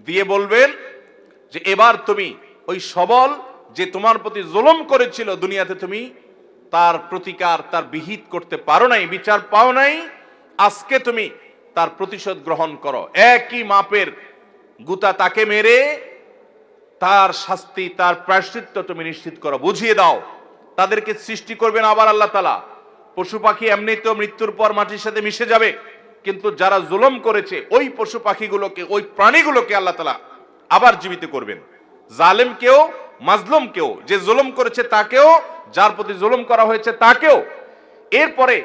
দিয়ে বলবেন যে এবার তুমি ওই সবল যে তোমার প্রতি জুলুম করেছিল দুনিয়াতে, তুমি তার প্রতিকার, তার বিহিত করতে পারো নাই, বিচার পাও নাই, আজকে তুমি তার প্রতিশোধ গ্রহণ করো। একই মাপের গুতা তাকে মেরে তার শাস্তি, তার প্রায়শ্চিত্ত তুমি নিশ্চিত করো, বুঝিয়ে দাও। তাদেরকে সৃষ্টি করবেন আবার আল্লাহ তাআলা। পশু পাখি এমনিতেও মৃত্যুর পর মাটির সাথে মিশে যাবে, কিন্তু যারা জুলুম করেছে ওই পশু পাখিগুলোকে, ওই প্রাণীগুলোকে আল্লাহ তাআলা আবার জীবিত করবেন। জালেমকেও, মাজলুমকেও, যে জুলুম করেছে তাকেও, যার প্রতি জুলুম করা হয়েছে তাকেও। এরপরে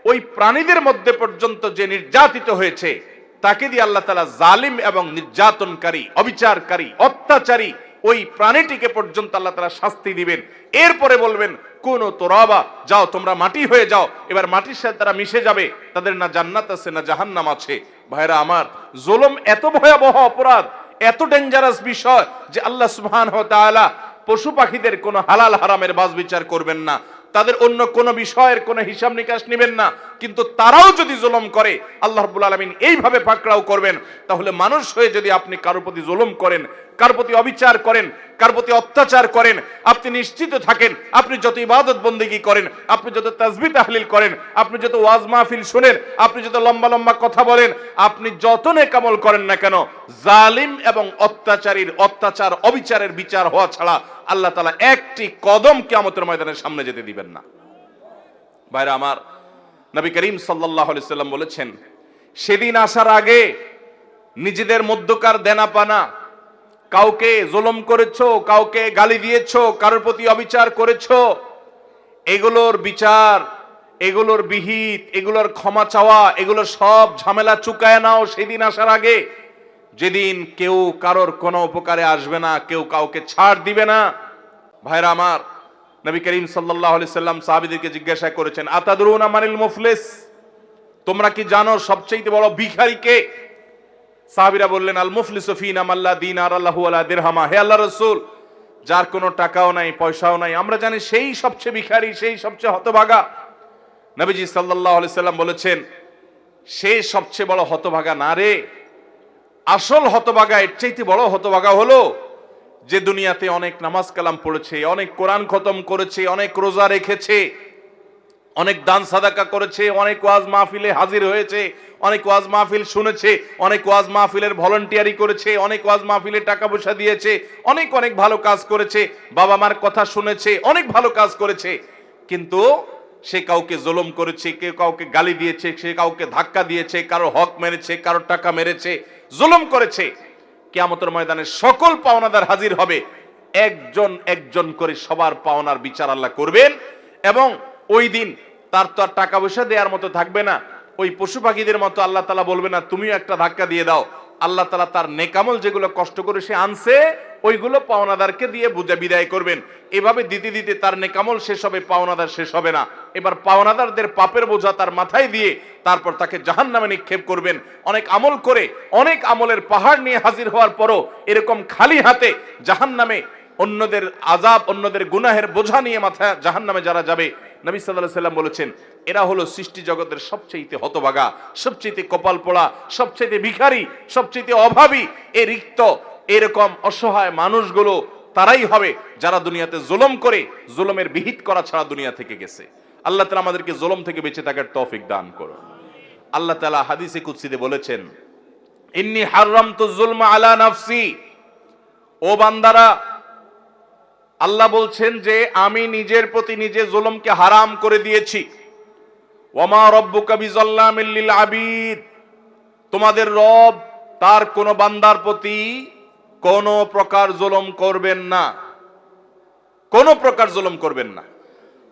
ওই প্রাণীদের মধ্যে পর্যন্ত যে নির্যাতিত হয়েছে তাকে দিয়ে আল্লাহ তাআলা জালিম এবং নির্যাতনকারী, অবিচারকারী, অত্যাচারী ওই প্রাণীটিকে পর্যন্ত আল্লাহ তাআলা শাস্তি দিবেন। এরপরে বলবেন কোন তোরাবা, যাও তোমরা মাটি হয়ে যাও। এবার মাটির সাথে তারা মিশে যাবে, তাদের না জান্নাত আছে না জাহান্নাম আছে। ভাইরা আমার, জুলুম এত ভয়াবহ অপরাধ, এত ডেঞ্জারাস বিষয় যে আল্লাহ সুবহানাহু ওয়া তাআলা পশু পাখিদের কোনো হালাল হারামের বাজ বিচার করবেন না, তাদের অন্য কোন বিষয়ের কোনো হিসাব নিকাশ নেবেন না। কিন্তু তারাও যদি জুলুম করে আল্লাহ রাব্বুল আলামিন এইভাবে পাকড়াও করবেন। তাহলে মানুষ হয়ে যদি আপনি কারোর প্রতি জুলুম করেন, কারোর প্রতি অবিচার করেন, কারোর প্রতি অত্যাচার করেন, আপনি নিশ্চিত থাকেন, আপনি যত ইবাদত বন্দেগী করেন, আপনি যত তাসবিহ তাহলিল করেন, আপনি যত ওয়াজ মাহফিল শুনেন, আপনি যত লম্বা লম্বা কথা বলেন, আপনি যত নেক আমল করেন না কেন, জালিম এবং অত্যাচারীর অত্যাচার অবিচারের বিচার হওয়া ছাড়া আল্লাহ তাআলা একটি কদম কিয়ামতের ময়দানের সামনে যেতে দিবেন না। ভাইরা আমার, নবী করিম সাল্লাল্লাহু আলাইহি সাল্লাম বলেছেন, সেদিন আসার আগে নিজেদের মধ্যকার দেনাপানা, কাউকে জুলুম করেছো, কাউকে গালি দিয়েছো, কারোর প্রতি অবিচার করেছো, এগুলোর বিচার, এগুলোর বিহিত, এগুলোর ক্ষমা চাওয়া, এগুলো সব ঝামেলা চুকায় নাও সেদিন আসার আগে, যেদিন কেউ কারোর কোনো উপকারে আসবে না, কেউ কাউকে ছাড় দিবে না। ভাইরা আমার, নবী করিম সাল্লাল্লাহু আলাইহি সাল্লাম সাহাবীদেরকে জিজ্ঞাসা করেছেন, আতাদরুনা মানিল মুফলিস, তোমরা কি জানো সবচেয়ে বড় ভিখারি কে? সাহাবীরা বললেন, আল মুফলিসু ফিনা মাল্লা দিনার লাহু ওয়ালা দিরহামা। হে আল্লাহর রাসূল, যার কোনো টাকাও নাই, পয়সাও নাই, আমরা জানি সেই সবচেয়ে ভিখারি, সেই সবচেয়ে হতভাগা। নবীজি সাল্লাল্লাহু আলাইহি সাল্লাম বলেছেন, সেই সবচেয়ে বড় হতভাগা না রে, আসল হতভাগা, এর চাইতে বড় হতভাগা হলো যে দুনিয়াতে অনেক নামাজ কালাম পড়েছে, অনেক কোরআন খতম করেছে, অনেক রোজা রেখেছে, অনেক দান সাদাকা করেছে, অনেক ওয়াজ মাহফিলে হাজির হয়েছে, অনেক ওয়াজ মাহফিল শুনেছে, অনেক ওয়াজ মাহফিলের ভলান্টিয়ারি করেছে, অনেক ওয়াজ মাহফিলে টাকা পয়সা দিয়েছে, অনেক অনেক ভালো কাজ করেছে, বাবা মার কথা শুনেছে, অনেক ভালো কাজ করেছে, কিন্তু সে কাউকে জুলুম করেছে, কেউ কাউকে গালি দিয়েছে, সে কাউকে ধাক্কা দিয়েছে, কারো হক মেরেছে, কারো টাকা মেরেছে, জুলুম করেছে। কিয়ামতের ময়দানে সকল পাওনাদার হাজির হবে, একজন একজন করে সবার পাওনার বিচার আল্লাহ করবেন। এবং ওই দিন তার তো আর টাকা পয়সা দেওয়ার মতো থাকবে না। ওই পশু পাখিদের মতো আল্লাহ তাআলা বলবে না তুমিও একটা ধাক্কা দিয়ে দাও। আল্লাহ তাআলা তার নেকামল যেগুলো কষ্ট করে সে আনছে ওইগুলো পাওনাদারকে দিয়ে বুঝে বিদায় করবেন। এভাবে দিতে দিতে তার নেকামল শেষ হবে, পাওনাদার শেষ হবে না। এবার পাওনাদারদের পাপের বোঝা তার মাথায় দিয়ে তারপর তাকে জাহান্নামে নিক্ষেপ করবেন। অনেক আমল করে, অনেক আমলের পাহাড় নিয়ে হাজির হওয়ার পরও এরকম খালি হাতে জাহান্নামে অন্যদের আযাব, অন্যদের গুনাহের বোঝা নিয়ে মাথায় জাহান্নামে যারা যাবে, নবী সাল্লাল্লাহু আলাইহি সাল্লাম বলেছেন এরা হলো সৃষ্টি জগতের সবচেয়ে হতভাগা, সবচেয়ে কপাল পোড়া, সবচেয়ে ভিখারি, সবচেয়ে অভাবী। এই রিক্ত এরকম অসহায় মানুষগুলো তারাই হবে যারা দুনিয়াতে জুলুম করে, জুলুমের বিহিত করা ছাড়া দুনিয়া থেকে গেছে। আল্লাহ তাআলা আমাদেরকে জুলুম থেকে বেঁচে থাকার তৌফিক দান করুন। আল্লাহ তাআলা হাদিসে কুদসিতে বলেছেন ইন্নী হারামতু যুলমা আলা নাফসি। ও বান্দারা, আল্লাহ বলছেন যে আমি নিজের প্রতি নিজে জুলুমকে হারাম করে দিয়েছি। ওয়ামা রাব্বুকা বিযাল্লামিল লিল আবিদ। তোমাদের রব তার কোন বান্দার প্রতি কোন প্রকার জুলুম করবেন না, কোন প্রকার জুলুম করবেন না।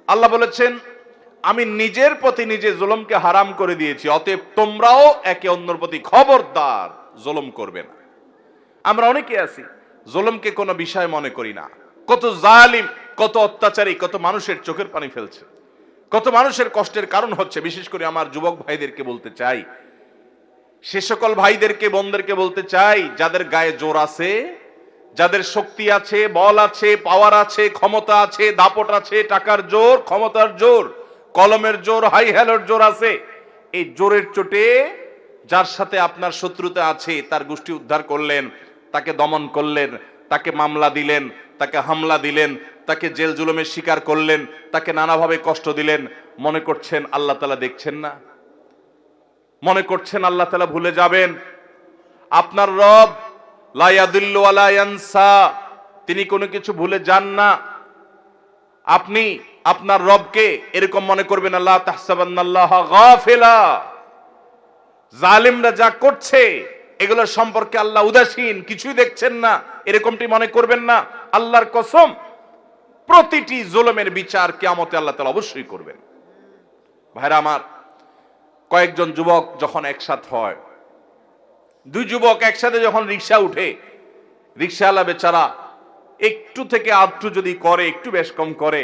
আল্লাহ বলেছেন আমি নিজের প্রতি নিজে জুলুমকে হারাম করে দিয়েছি, অতএব তোমরাও একে অন্যের প্রতি খবরদার জুলুম করবে না। আমরা অনেকে আছি জুলুমকে কোনো বিষয় মনে করি না। কত জালিম, কত অত্যাচারী, কত মানুষের চোখের পানি ফেলছে, কত মানুষের কষ্টের কারণ হচ্ছে। বিশেষ করে আমার যুবক ভাইদেরকে বলতে চাই, সে সকল ভাইদেরকে, বোনদেরকে বলতে চাই যাদের গায়ে জোর আছে, যাদের শক্তি আছে, বল আছে, পাওয়ার আছে, ক্ষমতা আছে, দাপট আছে, টাকার জোর, ক্ষমতার জোর, কলমের জোর, হাই হ্যালোর জোর আছে, এই জোরের চোটে যার সাথে আপনার শত্রুতা আছে তার গোষ্ঠী উদ্ধার করলেন, তাকে দমন করলেন, তাকে মামলা দিলেন, তাকে হামলা দিলেন, তাকে জেল জুলুমের শিকার করলেন, তাকে নানাভাবে কষ্ট দিলেন। মনে করছেন আল্লাহ তাআলা দেখছেন না? মনে করছেন আল্লাহ তাআলা ভুলে যাবেন? আপনার রব লা ইয়াদিল্লু ওয়া লা ইয়ানসা, তিনি কোনো কিছু ভুলে যান না। আপনি আপনার রবকে এরকম মনে করবেন আল্লাহ তাহসাবান্নাল্লাহ গাফিলা, জালিমরা যা করছে এগুলো সম্পর্কে আল্লাহ উদাসীন, কিছুই দেখছেন না, এরকমটি মনে করবেন না। আল্লাহর কসম প্রতিটি জুলুমের বিচার কিয়ামতে আল্লাহ তাআলা অবশ্যই করবেন। ভাইরা আমার, কয়েকজন যুবক যখন একসাথে হয়, দুই যুবক একসাথে যখন রিকশা উঠে, রিকশাওয়ালা বেচারা একটু থেকে আধটু যদি করে, একটু বেশ কম করে,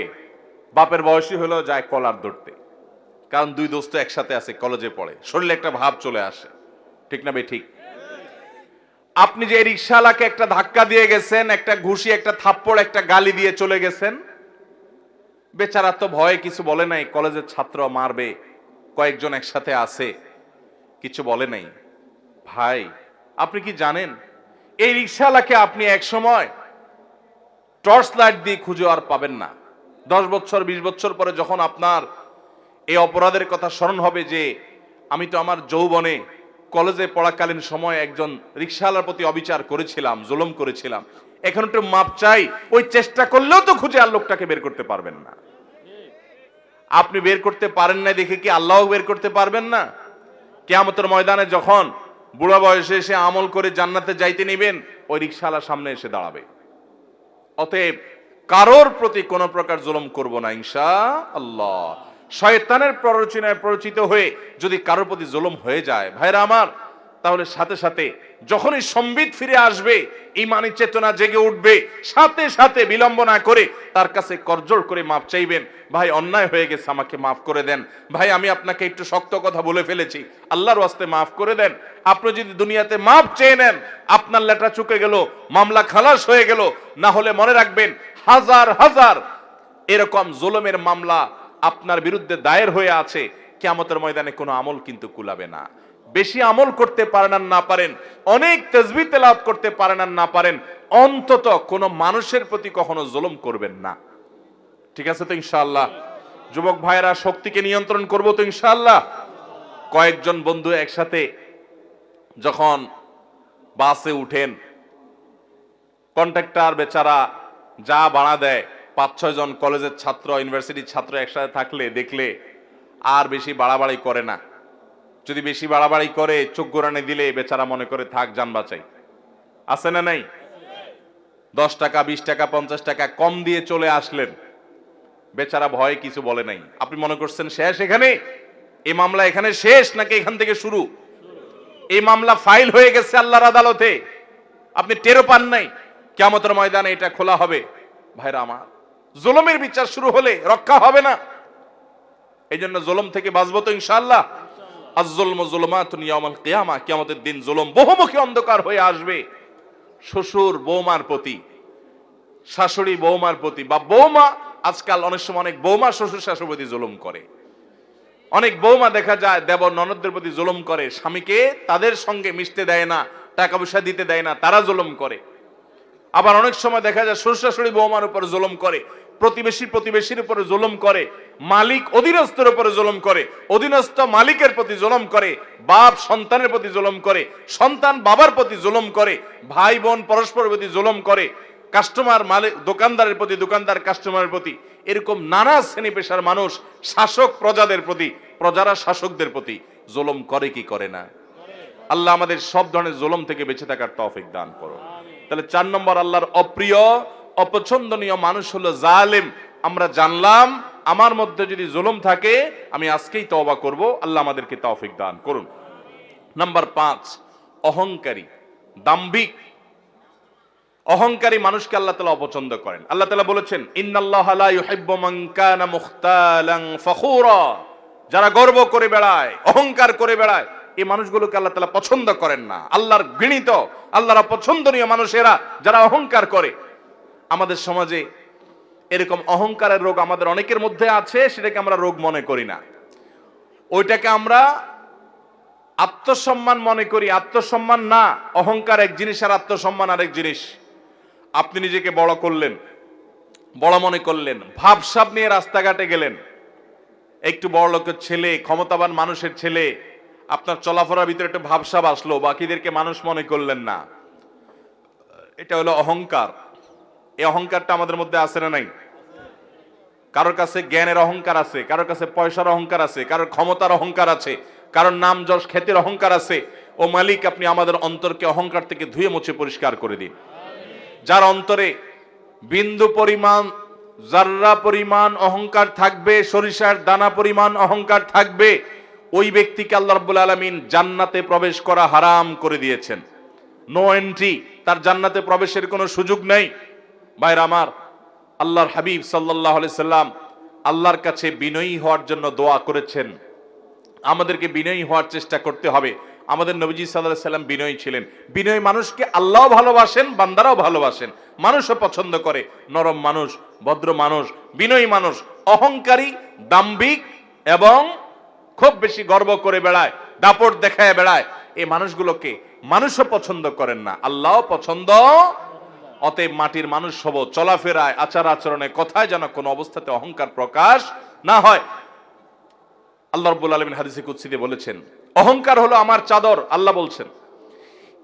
বাপের বয়সী হলেও যায় কলার ধরতে। কারণ দুই দোস্ত একসাথে আছে, কলেজে পড়ে, শরীরে একটা ভাব চলে আসে, ঠিক না ভাই? ঠিক। আপনি যে রিকশাওয়ালাকে একটা ধাক্কা দিয়ে গেছেন, একটা ঘুষি, একটা থাপ্পড়, একটা গালি দিয়ে চলে গেছেন, বেচারা তো ভয়ে কিছু বলে নাই, কলেজের ছাত্র মারবে, কয়েকজন একসাথে আছে, কিছু বলে নাই। ভাই, আপনি কি জানেন এই রিকশাওয়ালাকে আপনি এক সময় টর্চ লাইট দিয়ে খুঁজে আর পাবেন না। 10 বছর 20 বছর পরে যখন আপনার এই অপরাধের কথা স্মরণ হবে যে আমি তো আমার যৌবনে কলেজে পড়াকালীন সময় একজন রিকশাওয়ালার প্রতি অবিচার করেছিলাম, জুলুম করেছিলাম, এখন একটু মাপ চাই, ওই চেষ্টা করলেও তো খুঁজে আর লোকটাকে বের করতে পারবেন না। আপনি বের করতে পারেন না দেখে কি আল্লাহও বের করতে পারবেন না? কিয়ামতের ময়দানে যখন বুড়া বয়সে এসে আমল করে জান্নাতে যাইতে নেবেন, ওই রিকশাওয়ালার সামনে এসে দাঁড়াবে। অতএব কারোর প্রতি কোন প্রকার জুলুম করব না ইনশাআল্লাহ। শয়তানের প্ররোচনায় প্ররোচিত হয়ে যদি কারোর প্রতি জুলুম হয়ে যায়, ভাইরা আমার, তাহলে সাথে সাথে যখনই সম্বিত ফিরে আসবে, ঈমানি চেতনা জেগে উঠবে, সাথে সাথে বিলম্ব না করে তার কাছে করজোড় করে মাপ চাইবেন। ভাই, অন্যায় হয়ে গেছে, আমাকে মাফ করে দেন। ভাই, আমি আপনাকে একটু শক্ত কথা বলে ফেলেছি, আল্লাহর ওয়াস্তে মাফ করে দেন। আপনি যদি দুনিয়াতে মাপ চেয়ে নেন, আপনার লেটা চুকে গেল, মামলা খালাস হয়ে গেল। না হলে মনে রাখবেন, হাজার হাজার এরকম জুলুমের মামলা আপনার বিরুদ্ধে দায়ের হয়ে আছে, কিয়ামতের ময়দানে কোনো আমল কিন্তু কুলাবে না। বেশি আমল করতে পারেন আর না পারেন, অনেক তাসবিহ তেলাওয়াত করতে পারেন আর না পারেন, অন্তত কোনো মানুষের প্রতি কখনো জুলুম করবেন না। ঠিক আছে তো ইনশাআল্লাহ? যুবক ভাইয়েরা, শক্তিকে নিয়ন্ত্রণ করব তো ইনশাআল্লাহ? কয়েকজন বন্ধু একসাথে যখন বাসে উঠেন, কন্ট্রাক্টর বেচারা যা ভাড়া দেয়, 5-6 জন কলেজের ছাত্র, ইউনিভার্সিটির ছাত্র একসাথে থাকলে দেখলে আর বেশি বাড়াবাড়ি করে না। যদি বেশি বাড়াবাড়ি করে, চোখ গোরানে দিলে বেচারা মনে করে থাক, যান বাঁচাই। আছে না নাই? 10 টাকা 20 টাকা 50 টাকা কম দিয়ে চলে আসলেন, বেচারা ভয়ে কিছু বলে নাই। আপনি মনে করছেন শেষ এখানে, এই মামলা এখানে শেষ নাকি এখান থেকে শুরু? এই মামলা ফাইল হয়ে গেছে আল্লাহর আদালতে, আপনি টেরও পান নাই। কিয়ামতের ময়দানে এটা খোলা হবে। ভাইরা আমার, জুলুমের বিচার শুরু হলে রক্ষা হবে না। এই জন্য জুলুম থেকে বাঁচবো তো ইনশাআল্লাহ। আয-যুলমু যুলুমাতুন ইয়াউমাল কিয়ামা, কিয়ামতের দিন জুলুম বহুমুখী অন্ধকার হয়ে আসবে। শ্বশুর বৌমার প্রতি, শাশুড়ি বৌমার প্রতি, বা বৌমা, আজকাল অনেক সময় অনেক বৌমা শ্বশুর শাশুড়ির প্রতি জুলুম করে। অনেক বৌমা দেখা যায় দেবর ননদদের প্রতি জুলুম করে, স্বামীকে তাদের সঙ্গে মিশতে দেয় না, টাকা পয়সা দিতে দেয় না, তারা জুলুম করে। আবার অনেক সময় দেখা যায় শ্বশুর শাশুড়ি বৌমার উপর জুলুম করে, প্রতিবেশীর উপরে জুলুম করে, মালিক অধীনস্থের উপরে জুলুম করে, অধীনস্থ মালিকের প্রতি জুলুম করে, বাপ সন্তানের প্রতি জুলুম করে, সন্তান বাবার প্রতি জুলুম করে, ভাই বোন পরস্পরের প্রতি জুলুম করে, কাস্টমার মালিক দোকানদারের প্রতি, দোকানদার কাস্টমারের প্রতি, এরকম নানা শ্রেণী পেশার মানুষ শাসক প্রজাদের প্রতি, প্রজারা শাসকদের প্রতি জুলুম করে কি করে না? আল্লাহ আমাদের সব ধরনের জুলুম থেকে বেঁচে থাকার তৌফিক দান করুন। তাহলে 4 নম্বর আল্লাহর অপ্রিয় অপছন্দনীয় মানুষ হলো জালেম। আমরা জানলাম আমার মধ্যে যদি জুলুম থাকে আমি আজকেই তওবা করব, আল্লাহ আমাদেরকে তৌফিক দান করুন। নাম্বার 5, অহংকারী, দাম্ভিক। অহংকারী মানুষকে আল্লাহ তাআলা অপছন্দ করেন। আল্লাহ তাআলা বলেছেন, ইন্নাল্লাহা লা ইউহিব্বু মান কানা মুখতালান ফখুরা, যারা গর্ব করে বেড়ায়, অহংকার করে বেড়ায়, এই মানুষগুলোকে আল্লাহ তাআলা পছন্দ করেন না। আল্লাহর ঘৃণিত, আল্লাহর অপছন্দনীয় মানুষেরা যারা অহংকার করে। আমাদের সমাজে এরকম অহংকারের রোগ আমাদের অনেকের মধ্যে আছে, সেটাকে আমরা রোগ মনে করি না, ওইটাকে আমরা আত্মসম্মান মনে করি। আত্মসম্মান না, অহংকার এক জিনিস আর আত্মসম্মান আরেক জিনিস। আপনি নিজেকে বড় করলেন, বড় মনে করলেন, ভাবসাব নিয়ে রাস্তাঘাটে গেলেন, একটু বড় লোকের ছেলে, ক্ষমতাবান মানুষের ছেলে, আপনার চলাফেরার ভিতরে একটা ভাবসাব আসলো, বাকিদেরকে মানুষ মনে করলেন না, এটা হলো অহংকার। এই অহংকারটা আমাদের মধ্যে আছে না নাই? কারোর কাছে জ্ঞানের অহংকার আছে, কারোর কাছে পয়সার অহংকার আছে, কারোর ক্ষমতার অহংকার আছে, কারোর নাম যশ খ্যাতির অহংকার আছে। ও মালিক, আপনি আমাদের অন্তরকে অহংকার থেকে ধুয়ে মুছে পরিষ্কার করে দিন। যার অন্তরে বিন্দু পরিমাণ, জাররা পরিমাণ অহংকার থাকবে, সরিষার দানা পরিমাণ অহংকার থাকবে, ওই ব্যক্তিকে আল্লাহ রাব্বুল আলামিন জান্নাতে প্রবেশ করা হারাম করে দিয়েছেন। নো এন্ট্রি, তার জান্নাতে প্রবেশের কোনো সুযোগ নেই। ভাইরা আমার, আল্লাহর হাবিব সাল্লাল্লাহু আলাইহি সাল্লাম আল্লাহর কাছে বিনয়ী হওয়ার জন্য দোয়া করেছেন। আমাদেরকে বিনয়ী হওয়ার চেষ্টা করতে হবে। আমাদের নবীজি সাল্লাল্লাহু আলাইহি সাল্লাম বিনয়ী ছিলেন। বিনয়ী মানুষকে আল্লাহও ভালোবাসেন, বান্দারাও ভালোবাসেন, মানুষও পছন্দ করে। নরম মানুষ, ভদ্র মানুষ, বিনয়ী মানুষ। অহংকারী, দাম্ভিক এবং খুব বেশি গর্ব করে বেড়ায়, দাপট দেখায় বেড়ায়, এই মানুষগুলোকে মানুষও পছন্দ করেন না, আল্লাহও পছন্দ। অতএব মাটির মানুষ হব, চলাফেরায়, আচার আচরণে, কথায় যেন কোনো অবস্থাতে অহংকার প্রকাশ না হয়। আল্লাহ রাব্বুল আলামিন হাদিসে কুদসিতে বলেছেন, অহংকার হলো আমার চাদর। আল্লাহ বলছেন,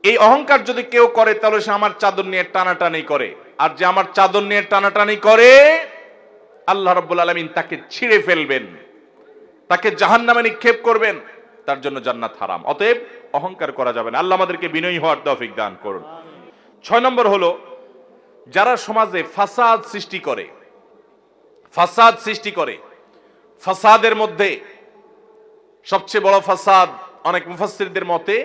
এই অহংকার যদি কেউ করে তাহলে সে আমার চাদর নিয়ে টানাটানি করে, আর যে আমার চাদর নিয়ে টানাটানি করে আল্লাহ রাব্বুল আলামিন তাকে ছিঁড়ে ফেলবেন, তাকে জাহান্নামে নিক্ষেপ করবেন, তার জন্য জান্নাত হারাম। অতএব অহংকার করা যাবে না। আল্লাহ আমাদেরকে বিনয়ী হওয়ার তৌফিক দান করুন। 6 নম্বর হলো যারা সমাজে ফাসাদ সৃষ্টি করে। ফাসাদ সৃষ্টি করে, ফাসাদের মধ্যে সবচেয়ে বড় ফাসাদ অনেক মুফাসসিরদের মতে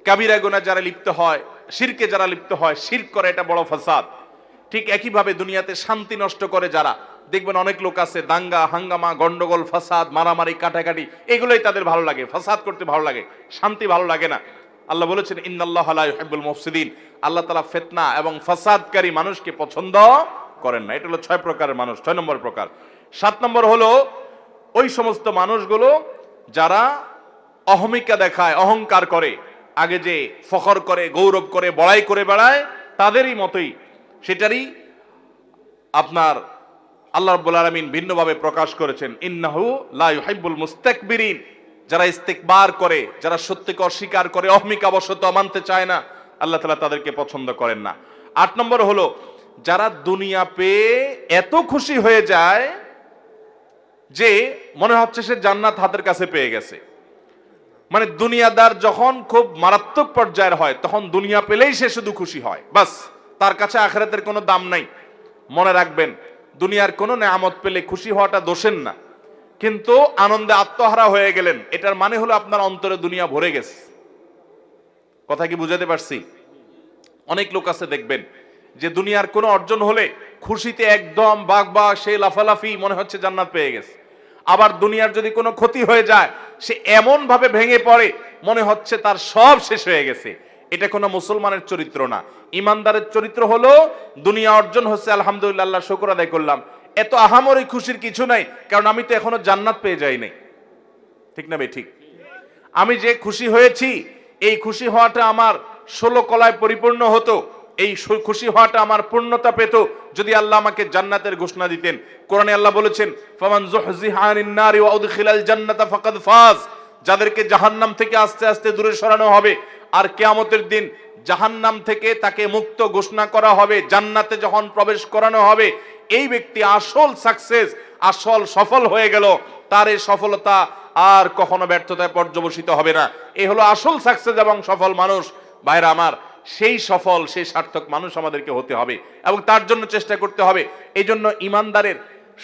কাবিরা গুনাহ যারা লিপ্ত হয়, শিরকে যারা লিপ্ত হয়, শিরক করে, এটা বড় ফাসাদ। ঠিক একইভাবে দুনিয়াতে শান্তি নষ্ট করে যারা, দেখবেন অনেক লোক আছে দাঙ্গা হাঙ্গামা, গন্ডগোল, ফাসাদ, মারামারি, কাটাকাটি, এগুলোই তাদের ভালো লাগে, ফাসাদ করতে ভালো লাগে, শান্তি ভালো লাগে না। আল্লাহ বলেছেন, ইন্নাল্লাহা লা ইউহিব্বুল মুফসিদিন, আল্লাহ তাআলা ফিতনা এবং ফাসাদকারী মানুষকে পছন্দ করেন না। এটা হলো 6 প্রকারের মানুষ, 6 নম্বর প্রকার। 7 নম্বর হলো ওই সমস্ত মানুষগুলো যারা অহমিকা দেখায়, অহংকার করে, আগে যে ফখর করে, গৌরব করে, বড়াই করে বেড়ায়, তাদেরই মতোই, সেটারই আপনার আল্লাহ রাব্বুল আলামিন ভিন্নভাবে প্রকাশ করেছেন, ইন্নাহু লা ইউহিব্বুল মুস্তাকবিরিন, যারা ইস্তেকবার করে, যারা সত্যকে অস্বীকার করে, অহমিকা বশত মানতে চায় না, আল্লাহ তাআলা তাদেরকে পছন্দ করেন না। 8 নম্বর হলো যারা দুনিয়া পেয়ে এত খুশি হয়ে যায় যে মনে হচ্ছে সে জান্নাত হাতের কাছে পেয়ে গেছে। মানে দুনিয়াদার যখন খুব মারাত্মক পর্যায়ের হয় তখন দুনিয়া পেলেই সে শুধু খুশি হয়, বাস তার কাছে আখিরাতের কোনো দাম নাই। মনে রাখবেন, দুনিয়ার কোনো নেয়ামত পেলে খুশি হওয়াটা দোষের না, কিন্তু আনন্দে আত্মহারা হয়ে গেলেন, এটার মানে হলো আপনার অন্তরে দুনিয়া ভরে গেছে। কথা কি বুঝাতে পারছি? অনেক লোক আছে দেখবেন যে দুনিয়ার কোনো অর্জন হলে খুশিতে একদম বাগবা, সে লাফালাফি, মনে হচ্ছে জান্নাত পেয়ে গেছে। আবার দুনিয়ার যদি কোনো ক্ষতি হয়ে যায়, সে এমন ভাবে ভেঙে পড়ে, মনে হচ্ছে তার সব শেষ হয়ে গেছে। এটা কোনো মুসলমানের চরিত্র না। ইমানদারের চরিত্র হলো দুনিয়া অর্জন হচ্ছে, আলহামদুলিল্লাহ, আল্লাহ শুকর আদায় করলাম, এত আহামরি খুশির কিছু নাই, কারণ আমি তো এখনো জান্নাত পেয়ে যাই নাই। ঠিক না ভাই? ঠিক। আমি যে খুশি হয়েছি, এই খুশি হওয়াটা আমার 16 কলায় পরিপূর্ণ হতো, এই খুশি হওয়াটা আমার পূর্ণতা পেত যদি আল্লাহ আমাকে জান্নাতের ঘোষণা দিতেন। কোরআনে আল্লাহ বলেছেন, ফামান যুহজিহা আনিন নারি ওয়া উদখিলাল জান্নাতা ফাকাদ ফাজ, যাদেরকে জাহান্নাম থেকে আস্তে আস্তে দূরে সরানো হবে, আর কিয়ামতের দিন জাহান্নাম থেকে তাকে মুক্ত ঘোষণা করা হবে, জান্নাতে যখন প্রবেশ করানো হবে, এই ব্যক্তি আসল সাকসেস, আসল সফল হয়ে গেল। তার এই সফলতা আর কখনো ব্যর্থতায় পর্যবসিত হবে না। এই হলো আসল সাকসেস এবং সফল মানুষ। ভাইরা আমার, সেই সফল, সেই সার্থক মানুষ আমাদেরকে হতে হবে এবং তার জন্য চেষ্টা করতে হবে। এই জন্য ইমানদারের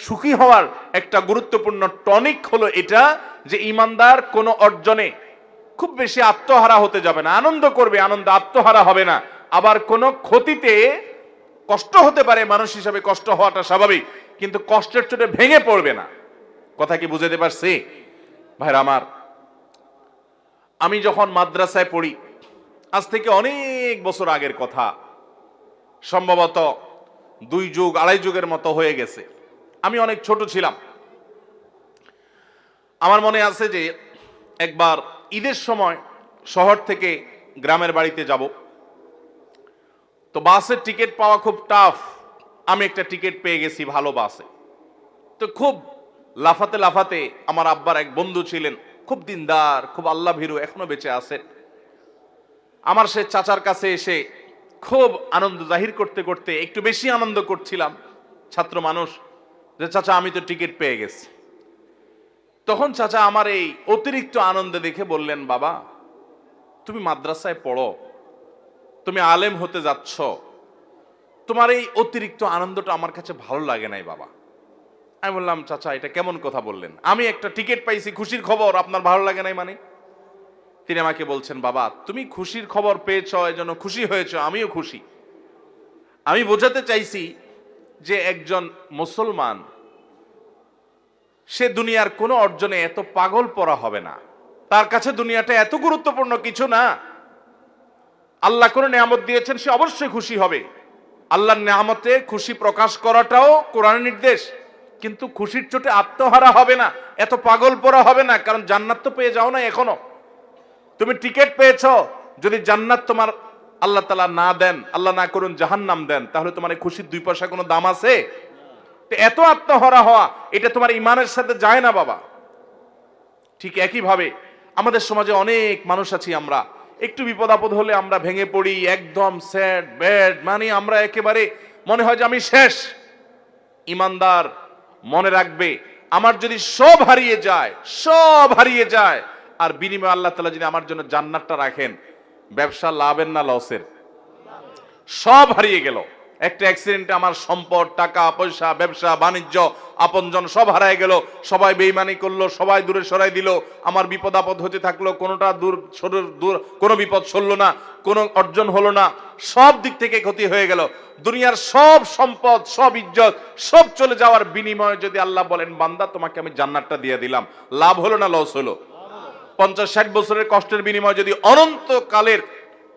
সুখী হওয়ার একটা গুরুত্বপূর্ণ টনিক হলো এটা, যে ইমানদার কোনো অর্জনে খুব বেশি আত্মহারা হতে যাবে না, আনন্দ করবে, আনন্দ আত্মহারা হবে না। আবার কোনো ক্ষতিতে কষ্ট হতে পারে, মানুষ হিসাবে কষ্ট হওয়াটা স্বাভাবিক, কিন্তু কষ্টের চোটে ভেঙে পড়বে না। কথা কি বুঝাতে পারছি? ভাইরা আমার, আমি যখন মাদ্রাসায় পড়ি, আজ থেকে অনেক বছর আগের কথা, সম্ভবত 2 যুগ 2.5 যুগের মতো হয়ে গেছে। আমি অনেক ছোট ছিলাম। আমার মনে আছে যে একবার ঈদের সময় শহর থেকে গ্রামের বাড়িতে যাব, তো বাসের টিকিট পাওয়া খুব টাফ। আমি একটা টিকিট পেয়ে গেছি ভালো বাসে। তো খুব লাফাতে লাফাতে, আমার আব্বার এক বন্ধু ছিলেন, খুব দিনদার, খুব আল্লাহ ভীরু, এখনো বেঁচে আছেন। আমার সে চাচার কাছে এসে খুব আনন্দ জাহির করতে করতে একটু বেশি আনন্দ করছিলাম, ছাত্র মানুষ, যে চাচা আমি তো টিকিট পেয়ে গেছি। তখন চাচা আমার এই অতিরিক্ত আনন্দ দেখে বললেন, বাবা তুমি মাদ্রাসায় পড়ো, তুমি আলেম হতে যাচ্ছ, তোমার এই অতিরিক্ত আনন্দটা আমার কাছে ভালো লাগে নাই বাবা। আমি বললাম, চাচা এটা কেমন কথা বললেন? আমি একটা টিকিট পাইছি, খুশির খবর, আপনার ভালো লাগে নাই মানে? তিনি আমাকে বলছেন, বাবা তুমি খুশির খবর পেয়েছ, এজন্য খুশি হয়েছ, আমিও খুশি। আমি বোঝাতে চাইছি যে একজন মুসলমান সে দুনিয়ার কোনো অর্জনে এত পাগল পড়া হবে না। তার কাছে দুনিয়াটা এত গুরুত্বপূর্ণ কিছু না। আল্লাহ কোনো নিয়ামত দিয়েছেন, সে অবশ্যই খুশি হবে। আল্লাহর নিয়ামতে খুশি প্রকাশ করাটাও কোরআনের নির্দেশ, কিন্তু খুশির চোটে আত্মহারা হবে না, এত পাগল পড়া হবে না, কারণ জান্নাত তো পেয়ে যাও না এখনো। তুমি টিকিট পেয়েছ, যদি জান্নাত তোমার আল্লাহ তাআলা না দেন, আল্লাহ না করুন জাহান্নাম দেন, তাহলে তোমার এই খুশির 2 পয়সা কোনো দাম আছে? এত আত্মহারা হওয়া, এটা তোমার ইমানের সাথে যায় না বাবা। ঠিক একই ভাবে আমাদের সমাজে অনেক মানুষ আছি, আমরা একটু বিপদ আপদ হলে আমরা ভেঙে পড়ি, একদম স্যাড ব্যাড, মানে আমরা একেবারে মনে হয় যে আমি শেষ। ইমানদার মনে রাখবে, আমার যদি সব হারিয়ে যায়, সব হারিয়ে যায়, আর বিনিময়ে আল্লাহ তাআলা যদি আমার জন্য জান্নাতটা রাখেন, ব্যবসা লাভের না লসের? সব হারিয়ে গেল, একটা অ্যাক্সিডেন্টে আমার সম্পদ, টাকা পয়সা, ব্যবসা বাণিজ্য, আপনজন সব হারায় গেল, সবাই বেঈমানি করলো, সবাই দূরে সরাই দিল, আমার বিপদ আপদ হতে থাকলো, কোনোটা দূর, কোনো বিপদ সরল না, কোনো অর্জন হলো না, সব দিক থেকে ক্ষতি হয়ে গেল। দুনিয়ার সব সম্পদ, সব ইজ্জত, সব চলে যাওয়ার বিনিময়ে যদি আল্লাহ বলেন, বান্দা তোমাকে আমি জান্নাতটা দিয়ে দিলাম, লাভ হলো না লস হলো? 50-60 বছরের কষ্টের বিনিময়ে যদি অনন্তকালের,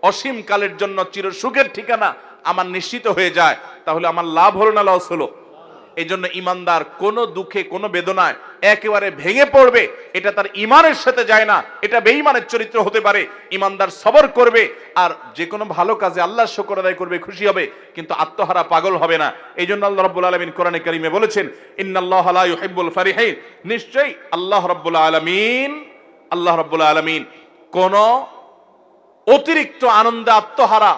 অসীম কালের জন্য চির সুখের ঠিকানা আমার নিশ্চিত হয়ে যায়, তাহলে আমার লাভ হলো না লস হলো? এই জন্য ইমানদার কোনো দুঃখে, কোনো বেদনায় একেবারে ভেঙে পড়বে, এটা তার ইমানের সাথে যায় না, এটা বেঈমানের চরিত্র হতে পারে। ইমানদার সবর করবে, আর যে কোনো ভালো কাজে আল্লাহর শুকর আদায় করবে, খুশি হবে, কিন্তু আত্মহারা পাগল হবে না। এই জন্য আল্লাহ রাব্বুল আলামিন কোরআনে কারীমে বলেছেন, ইন্নাল্লাহা লা ইউহিব্বুল ফারিহিন, নিশ্চয়ই আল্লাহ রাব্বুল আলামিন কোন অতিরিক্ত আনন্দে আত্মহারা,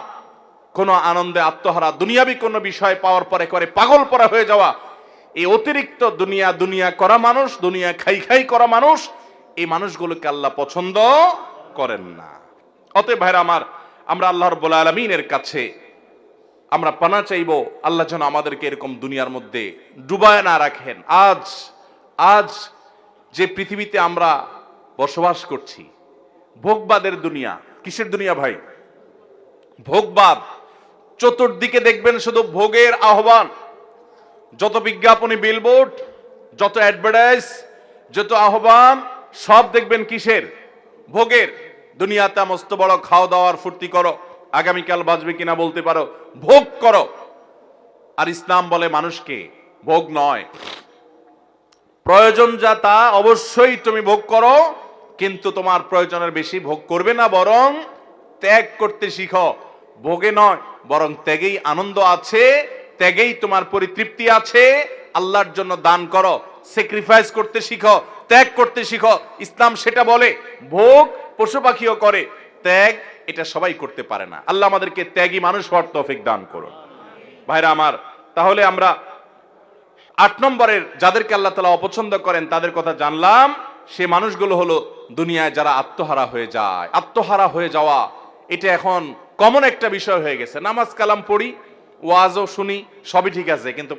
কোন আনন্দে আত্মহারা, দুনিয়াবি কোন বিষয় পাওয়ার পরে করে পাগল পরা হয়ে যাওয়া, এই অতিরিক্ত দুনিয়া করা মানুষ, দুনিয়া খাই করা মানুষ, এই মানুষগুলোকে আল্লাহ পছন্দ করেন না। অতএব ভাইরা আমার, আমরা আল্লাহ রাব্বুল আলামিনের কাছে আমরা পানা চাইবো আল্লাহ যেন আমাদেরকে এরকম দুনিয়ার মধ্যে ডুবায় না রাখেন। আজ আজ যে পৃথিবীতে আমরা বসবাস করছি, ভোগবাদের দুনিয়া। কিসের দুনিয়া ভাই? ভোগবাদ। চতুর্দিকে দেখবেন শুধু ভোগের আহ্বান। যত বিজ্ঞাপনী, বিলবোর্ড, যত অ্যাডভার্টাইজ, যত আহ্বান, সব দেখবেন কিসের? ভোগের। দুনিয়াতে মস্ত বড় খাওয়া দাওয়ার ফুর্তি করো, আগামীকাল বাঁচবে কিনা বলতে পারো, ভোগ করো। আর ইসলাম বলে মানুষকে ভোগ নয়, প্রয়োজন যা তা অবশ্যই তুমি ভোগ করো, কিন্তু তোমার প্রয়োজনের বেশি ভোগ করবে না, বরং ত্যাগ করতে শিখো। ভোগে নয়, বরং ত্যাগেই আনন্দ আছে, ত্যাগেই তোমার পরিতৃপ্তি আছে। আল্লাহর জন্য দান করো, স্যাক্রিফাইস করতে শিখো, ত্যাগ করতে শিখো। ইসলাম সেটা বলে। ভোগ পশু পাখিও করে, ত্যাগ এটা সবাই করতে পারে না। আল্লাহ আমাদেরকে ত্যাগী মানুষ হওয়ার তৌফিক দান করুন। ভাইরা আমার, তাহলে আমরা 8 নম্বরের যাদেরকে আল্লাহ তাআলা অপছন্দ করেন তাদের কথা জানলাম। সে মানুষগুলো হলো দুনিয়ায় যারা আত্মহারা হয়ে যায়। আত্মহারা হয়ে যাওয়া এটা এখন কমন একটা বিষয় হয়ে গেছে। নামাজ কালাম পড়ি, ওয়াজও শুনি, সবই ঠিক আছে, কিন্তু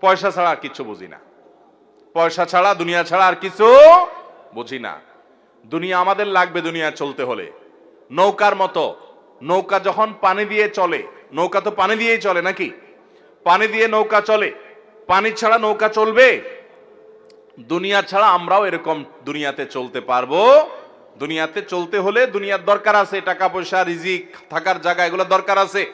পয়সা ছাড়া আর কিছু বুঝি না। পয়সা ছাড়া, দুনিয়া ছাড়া আর কিছু বুঝি না। দুনিয়া আমাদের লাগবে দুনিয়া চলতে হলে। নৌকার মতো, নৌকা যখন পানি দিয়ে চলে, নৌকা তো পানি দিয়েই চলে নাকি? পানি দিয়ে নৌকা চলে, পানি ছাড়া নৌকা চলবে? দুনিয়া ছাড়া আমরাও এরকম দুনিয়াতে চলতে পারবো? দুনিয়াতে চলতে হলে দুনিয়ার দরকার আছে, টাকা পয়সা, রিজিক, থাকার জায়গা, এগুলো দরকার আছে।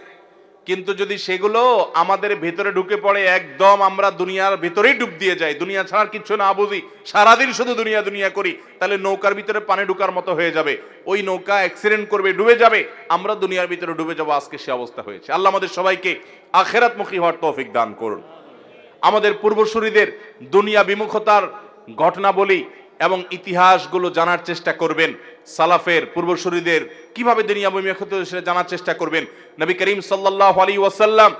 কিন্তু যদি সেগুলো আমাদের ভেতরে ঢুকে পড়ে, একদম আমরা দুনিয়ার ভেতরেই ডুব দিয়ে যাই, দুনিয়া ছাড়ার কিছু না বুঝি, সারাদিন শুধু দুনিয়া দুনিয়া করি, তাহলে নৌকার ভিতরে পানি ঢুকার মতো হয়ে যাবে। ওই নৌকা অ্যাক্সিডেন্ট করবে, ডুবে যাবে, আমরা দুনিয়ার ভিতরে ডুবে যাবো। আজকে সে অবস্থা হয়েছে। আল্লাহ আমাদের সবাইকে আখিরাতমুখী হওয়ার তৌফিক দান করুন। আমাদের পূর্বসূরীদের দুনিয়া বিমুখতার ঘটনা বলি এবং ইতিহাসগুলো জানার চেষ্টা করবেন। সালাফের পূর্বসূরীদের কিভাবে দুনিয়া বিমুখতা সেটা জানার চেষ্টা করবেন। নবী করিম সাল্লাল্লাহু আলাইহি ওয়াসাল্লাম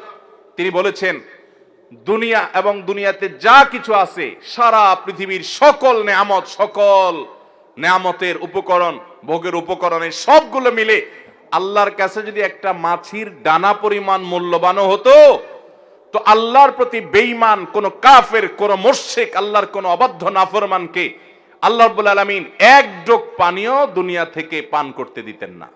তিনি বলেছেন, দুনিয়া এবং দুনিয়াতে যা কিছু আছে, সারা পৃথিবীর সকল নেয়ামত, সকল নেয়ামতের উপকরণ, ভোগের উপকরণের সবগুলো মিলে আল্লাহর কাছে যদি একটা মাছির ডানা পরিমাণ মূল্যবান হতো, তো আল্লাহর প্রতি বেঈমান কোন কাফের, কোন মুশরিক, আল্লাহর কোন অবাধ্য নাফরমানকে আল্লাহ রাব্বুল আলামিন এক ডোক পানিও দুনিয়া থেকে পান করতে দিতেন না।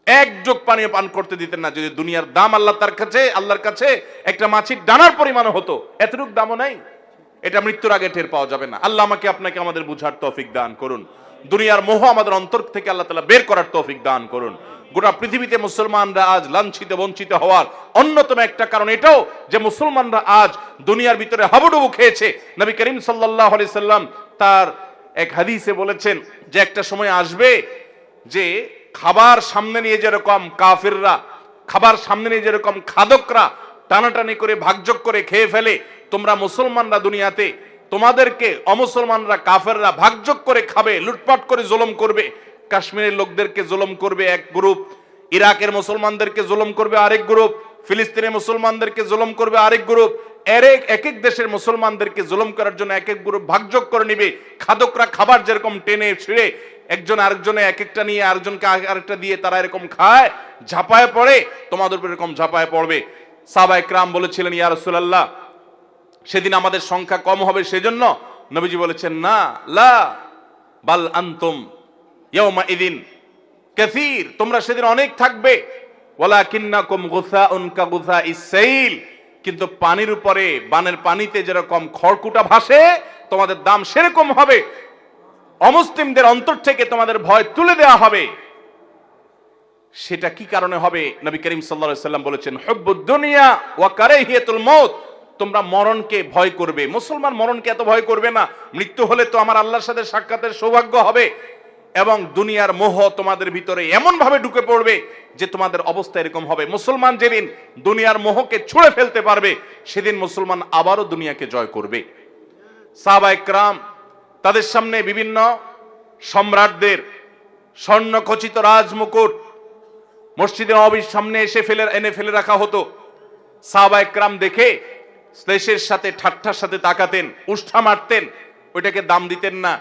এক ডোক পানিও পান করতে দিতেন না। যদি দুনিয়ার দাম আল্লাহর কাছে একটা মাছির ডানার পরিমাণ হতো, এতটুক দামও নাই। এটা মৃত্যুর আগে টের পাওয়া যাবে না। আল্লাহ আমাকে আপনাকে আমাদের বুঝার তৌফিক দান করুন। দুনিয়ার মোহ আমাদের অন্তর থেকে আল্লাহ তাআলা বের করার তৌফিক দান করুন। গোটা পৃথিবীতে মুসলমানরা আজ লাঞ্ছিত, বঞ্চিত হওয়ার অন্যতম একটা কারণ এটাও যে মুসলমানরা আজ দুনিয়ার ভিতরে হাবুডুবু খেয়েছে। নবী করিম সাল্লাল্লাহু আলাইহি সাল্লাম তার এক হাদিসে বলেছেন যে একটা সময় আসবে যে খাবার সামনে নিয়ে যেরকম কাফিররা, খাবার সামনে নিয়ে যেরকম খাদকরা টানাটানি করে ভাগযোগ করে খেয়ে ফেলে, তোমরা মুসলমানরা দুনিয়াতে তোমাদেরকে অমুসলমানরা, কাফেররা ভাগযোগ করে খাবে, লুটপাট করে জুলুম করবে। কাশ্মীরের লোকদেরকে জুলুম করবে এক গ্রুপ, ইরাকের মুসলমানদেরকে জুলুম করবে আরেক গ্রুপ, ফিলিস্তিনের মুসলমানদেরকে জুলুম করবে আরেক গ্রুপ। এক এক দেশের মুসলমানদেরকে জুলুম করার জন্য এক এক গ্রুপ ভাগযোগ করে নিবে। খাদকরা খাবার যেরকম টেনে ছিঁড়ে একজন আরেকজনে এক একটা নিয়ে আরেকজনকে আরেকটা দিয়ে তারা এরকম খায়, ঝাঁপায় পড়ে, তোমাদের উপর এরকম ঝাঁপায় পড়বে। সাহাবায়ে কেরাম বলেছিলেন, ইয়া রাসূলুল্লাহ, সেদিন আমাদের সংখ্যা কম হবে সেজন্য? নবীজি বলেছেন, না, লা বাল আনতুম ইয়াউমা ইদিন কাসীর, তোমরা সেদিন অনেক থাকবে। ওয়ালাকিন্নাকুম গুসাউন কাগুসাইস সাইল, কিন্তু পানির উপরে, বানের পানিতে যেরকম খড়কুটা ভাসে, তোমাদের দাম সেরকম হবে। অমুসলিমদের অন্তর থেকে তোমাদের ভয় তুলে দেওয়া হবে। সেটা কি কারণে হবে? নবী করিম সাল্লাল্লাহু আলাইহি সাল্লাম বলেছেন, হুব্বুদ দুনিয়া ওয়া কারাহিয়াতুল মউত, তোমরা মরণকে ভয় করবে। মুসলমান মরণকে এত ভয় করবে না, মৃত্যু হলে তো আমার আল্লাহর সাথে সাক্ষাতের সৌভাগ্য হবে। এবং দুনিয়ার মোহ তোমাদের ভিতরে এমন ভাবে ঢুকে পড়বে যে তোমাদের অবস্থা এরকম হবে। মুসলমান যেদিন দুনিয়ার মোহকে ছুঁড়ে ফেলতে পারবে, সেদিন মুসলমান আবারও দুনিয়াকে জয় করবে। সাহাবায়ে কেরাম তাদের সামনে বিভিন্ন সম্রাটদের স্বর্ণখচিত রাজমুকুট মসজিদে নববীর সামনে এনে ফেলে রাখা হতো। সাহাবায়ে কেরাম দেখে শ্লেষের সাথে, ঠাট্টার সাথে তাকাতেন, উষ্ঠা মারতেন, ওইটাকে দাম দিতেন না।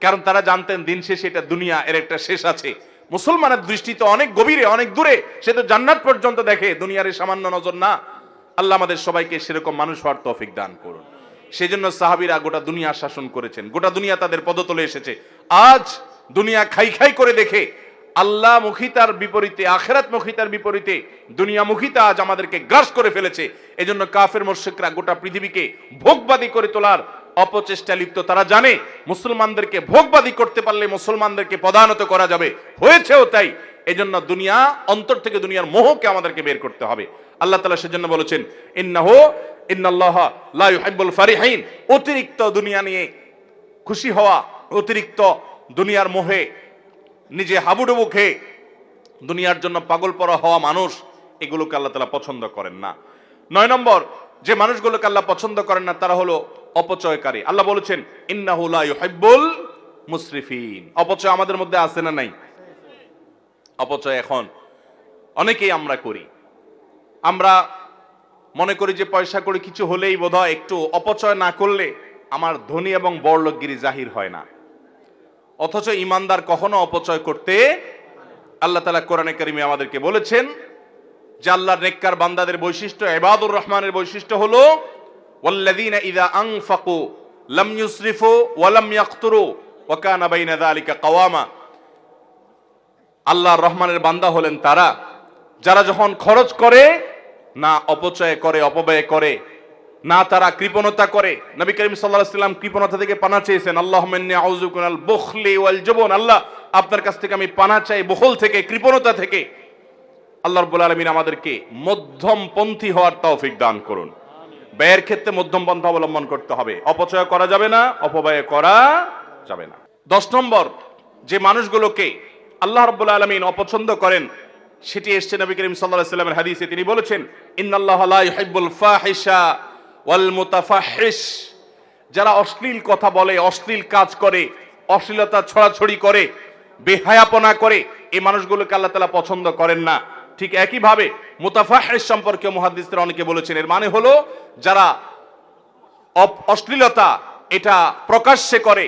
কারণ তারা জানতেন দিন শেষে এটা দুনিয়া, এর একটা শেষ আছে। মুসলমানের দৃষ্টিতে অনেক গভীরে, অনেক দূরে, সে তো জান্নাত পর্যন্ত দেখে, দুনিয়ার এই সামান্য নজর না। আল্লাহ আমাদের সবাইকে সেরকম মানুষ হওয়ার তৌফিক দান করুন। সেজন্য সাহাবীরা গোটা দুনিয়া শাসন করেছেন, গোটা দুনিয়া তাদের পদতলে এসেছে। আজ দুনিয়া খাই খাই করে দেখে আল্লাহ মুখিতার বিপরীতে, আখিরাত মুখিতার বিপরীতে দুনিয়া মুখিতা আজ আমাদেরকে গ্রাস করে ফেলেছে। এজন্য কাফের মুশরিকরা গোটা পৃথিবীকে ভোগবাদী করে তোলার অপচেষ্টা লিপ্ত। তারা জানে মুসলমানদেরকে ভোগবাদী করতে পারলে মুসলমানদেরকে পদানত করা যাবে, হয়েছেও তাই। এজন্য দুনিয়া, অন্তর থেকে দুনিয়ার মোহকে আমাদেরকে বের করতে হবে। আল্লাহ তাআলা সেজন্য বলেছেন ইন্নাল্লাহা লা ইউহিব্বুল ফারিহিন, অতিরিক্ত দুনিয়া নিয়ে খুশি হওয়া, অতিরিক্ত দুনিয়ার মোহে নিজে হাবুডুবু খেয়ে দুনিয়ার জন্য পাগল পড়া হওয়া মানুষ, এগুলোকে আল্লাহ তাআলা পছন্দ করেন না। 9 নম্বর যে মানুষগুলোকে আল্লাহ পছন্দ করেন না তারা হলো অপচয়কারী। আল্লাহ বলেছেন ইন্নাহু লা ইউহিব্বুল মুসরিফিন। অপচয় আমাদের মধ্যে আছে না নাই? অপচয় এখন অনেকেই আমরা করি। আমরা মনে করি যে পয়সা করে কিছু হলেই বোধহয় একটু অপচয় না করলে আমার ধনী এবং বড়লোকগিরি জাহির হয় না। অথচ ইমানদার কখনো অপচয় করতে, আল্লাহ তাআলা কোরআনে কারিমে আমাদেরকে বলেছেন যে আল্লাহর নেককার বান্দাদের বৈশিষ্ট্য, ইবাদুর রহমানের বৈশিষ্ট্য হলো ওয়াল্লাযীনা ইযা আনফাকু লাম ইউসরিফু ওয়া লাম ইয়াকতুরু ওয়া কানা বাইনা যালিকা কাওয়ামা। আল্লাহর রহমানের বান্দা হলেন তারা যারা যখন খরচ করে না অপচয় করে, অপব্যয় করে না, তারা কৃপণতা করে। নবী করিম সাল্লাল্লাহু আলাইহি ওয়াসাল্লাম কৃপণতা থেকে পানাহ চেয়েছেন, আল্লাহুম্মা ইন্নী আউযু বিকা মিনাল বুখলি ওয়াল জুবন। আল্লাহ, আপনার কাছ থেকে আমি পানাহ চাই বখল থেকে, কৃপণতা থেকে। আল্লাহ রাব্বুল আলামিন আমাদেরকে মধ্যমপন্থী হওয়ার তৌফিক দান করুন। ব্যয়ের ক্ষেত্রে মধ্যম পন্থা অবলম্বন করতে হবে, অপচয় করা যাবে না, অপব্যয় করা যাবে না। 10 নম্বর যে মানুষগুলোকে আল্লাহ রাব্বুল আলামিন অপছন্দ করেন সেটি এসেছে নবী করিম সাল্লাল্লাহু আলাইহি ওয়াসাল্লামের হাদিসে। তিনি বলেছেন ইন্নাল্লাহা লা ইউহিব্বুল ফাহিশা ওয়াল মুতাফাহহিশ। যারা অশ্লীল কথা বলে, অশ্লীল কাজ করে, অশ্লীলতা ছড়াছড়ি করে, বেহায়াপনা করে, এই মানুষগুলোকে আল্লাহ তাআলা পছন্দ করেন না। ঠিক একই ভাবে মুতাফাহহিশ সম্পর্কে মুহাদ্দিসরা অনেকে বলেছেন, এর মানে হলো যারা অশ্লীলতা এটা প্রকাশ্যে করে,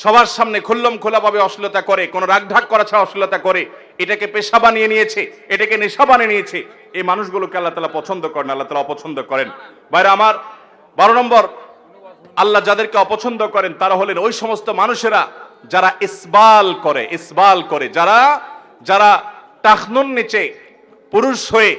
সবার সামনে খুল্লম খোলাভাবে অশ্লীলতা করে, কোনো রাগঢাক করা ছাড়া অশ্লীলতা করে, এটাকে পেশা বানিয়ে নিয়েছে, এটাকে নেশা বানিয়ে নিয়েছে, এই মানুষগুলোকে আল্লাহ তাআলা পছন্দ করেন, আল্লাহ তাআলা অপছন্দ করেন। ভাইরা আমার, 12 নম্বর আল্লাহ যাদেরকে অপছন্দ করেন তারা হলেন ওই সমস্ত মানুষেরা যারা ইসবাল করে, যারা টাকনুর নিচে পুরুষ হয়ে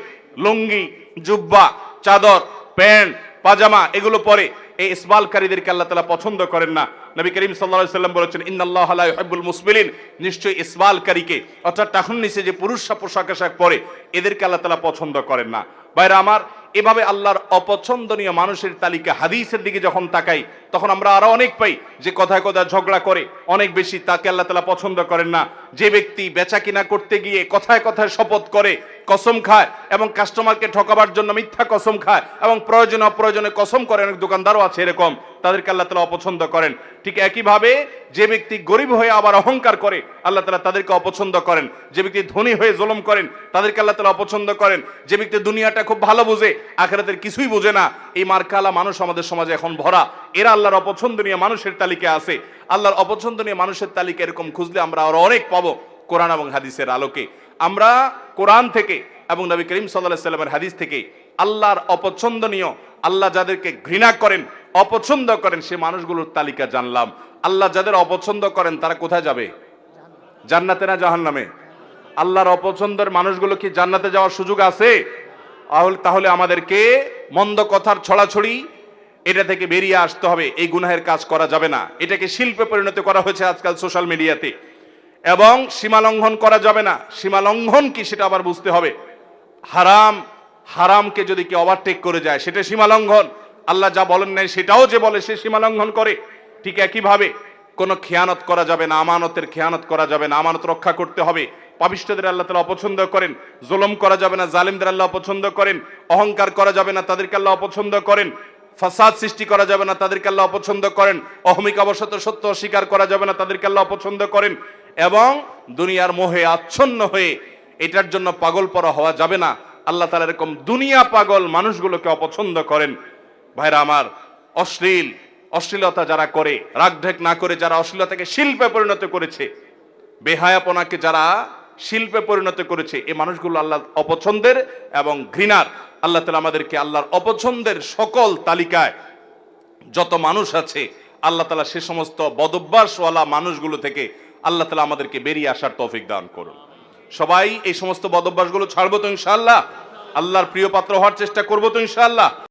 লুঙ্গি, জুব্বা, চাদর, প্যান্ট, পাজামা এগুলো পরে, এই ইসবালকারীদেরকে আল্লাহ তাআলা পছন্দ করেন না। নবী করিম সাল্লাল্লাহু আলাইহি ওয়াসাল্লাম বলেছেন ইন্নাল্লাহা লা ইউহিব্বুল মুসবিলিন, নিশ্চয়ই ইসবালকারীকে, অর্থাৎ টাকনুর নিচে যে পুরুষরা পোশাক আশাক পরে, এদেরকে আল্লাহ তাআলা পছন্দ করেন না। ভাইরা আমার, এভাবে আল্লাহর অপছন্দনীয় মানুষের তালিকা হাদিসের দিকে যখন তাকাই তখন আমরা আরো অনেক পাই যে কথায় কথায় ঝগড়া করে অনেক বেশি, তাকে আল্লাহ তাআলা পছন্দ করেন না। যে ব্যক্তি বেচা কিনা করতে গিয়ে কথায় কথায় শপথ করে, কসম খায় এবং কাস্টমারকে ঠকাবার জন্য মিথ্যা কসম খায় এবং প্রয়োজনে অপ্রয়োজনে কসম করে, অনেক দোকানদারও আছে এরকম, তাদেরকে আল্লাহ তাআলা অপছন্দ করেন। ঠিক একইভাবে যে ব্যক্তি গরিব হয়ে আবার অহংকার করে, আল্লাহ তাআলা তাদেরকে অপছন্দ করেন। যে ব্যক্তি ধনী হয়ে জুলুম করেন, তাদেরকে আল্লাহ তাআলা অপছন্দ করেন। যে ব্যক্তি দুনিয়াটা খুব ভালো বুঝে, আখিরাতের কিছুই বুঝে না, এই মার্কালা মানুষ আমাদের সমাজে এখন ভরা, এরা আল্লাহর অপছন্দনীয় মানুষের তালিকায় আছে। আল্লাহর অপছন্দনীয় মানুষের তালিকা এরকম খুঁজলে আমরা আরো অনেক পাবো কোরআন এবং হাদিসের আলোকে। আমরা কোরআন থেকে এবং নবী করিম সাল্লাল্লাহু আলাইহি ওয়াসাল্লামের হাদিস থেকে আল্লাহর অপছন্দনীয়, আল্লাহ যাদেরকে ঘৃণা করেন, অপছন্দ করেন, সে মানুষগুলোর তালিকা জানলাম। আল্লাহ যাদের অপছন্দ করেন তারা কোথায় যাবে? জান্নাতে না জাহান্নামে? আল্লাহর অপছন্দের মানুষগুলো কি জান্নাতে যাওয়ার সুযোগ আছে? তাহলে আমাদেরকে মন্দ কথার ছড়াছড়ি এটা থেকে বেরিয়ে আসতে হবে। এই গুনাহের কাজ করা যাবে না, এটাকে শিল্পে পরিণত করা হয়েছে আজকাল সোশ্যাল মিডিয়াতে, এবং সীমা লঙ্ঘন করা যাবে না। সীমা লঙ্ঘন কি সেটা আবার বুঝতে হবে। হারামকে যদি কেউ ওভারটেক করে যায় সেটা সীমা লঙ্ঘন। আল্লাহ যা বলেন নাই সেটাও যে বলে সে সীমা লঙ্ঘন করে। ঠিক একইভাবে কোনো খেয়ানত করা যাবে না, আমানতের খেয়ানত করা যাবে না, আমানত রক্ষা করতে হবে। পাপিষ্ঠদের আল্লাহ তাআলা অপছন্দ করেন। জুলুম করা যাবে না, জালিমদের আল্লাহ অপছন্দ করেন। অহংকার করা যাবে না, তাদেরকে আল্লাহ অপছন্দ করেন। ফাসাদ সৃষ্টি করা যাবে না, তাদেরকে আল্লাহ অপছন্দ করেন। অহমিকা অবসত সত্য অস্বীকার করা যাবে না, তাদেরকে আল্লাহ অপছন্দ করেন। এবং দুনিয়ার মোহে আচ্ছন্ন হয়ে এটার জন্য পাগল পরা হওয়া যাবে না। আল্লাহ তাআলা এরকম দুনিয়া পাগল মানুষগুলোকে অপছন্দ করেন। ভাইরা আমার, অশ্লীলতা যারা করে, রাগঢেক না করে যারা অশ্লীলতাকে শিল্পে পরিণত করেছে, বেহায়াপনাকে যারা শিল্পে পরিণত করেছে, এই মানুষগুলো আল্লাহ অপছন্দের এবং ঘৃণার। আল্লাহ তাআলা আমাদেরকে আল্লাহর অপছন্দের সকল তালিকায় যত মানুষ আছে আল্লাহ তাআলা সে সমস্ত বদভ্যাসওয়ালা মানুষগুলো থেকে আল্লাহ তাআলা আমাদেরকে বেরিয়ে আসার তৌফিক দান করুন। সবাই এই সমস্ত বদভ্যাসগুলো ছাড়বো তো ইনশাআল্লাহ? আল্লাহর প্রিয় পাত্র হওয়ার চেষ্টা করবো তো ইনশাআল্লাহ?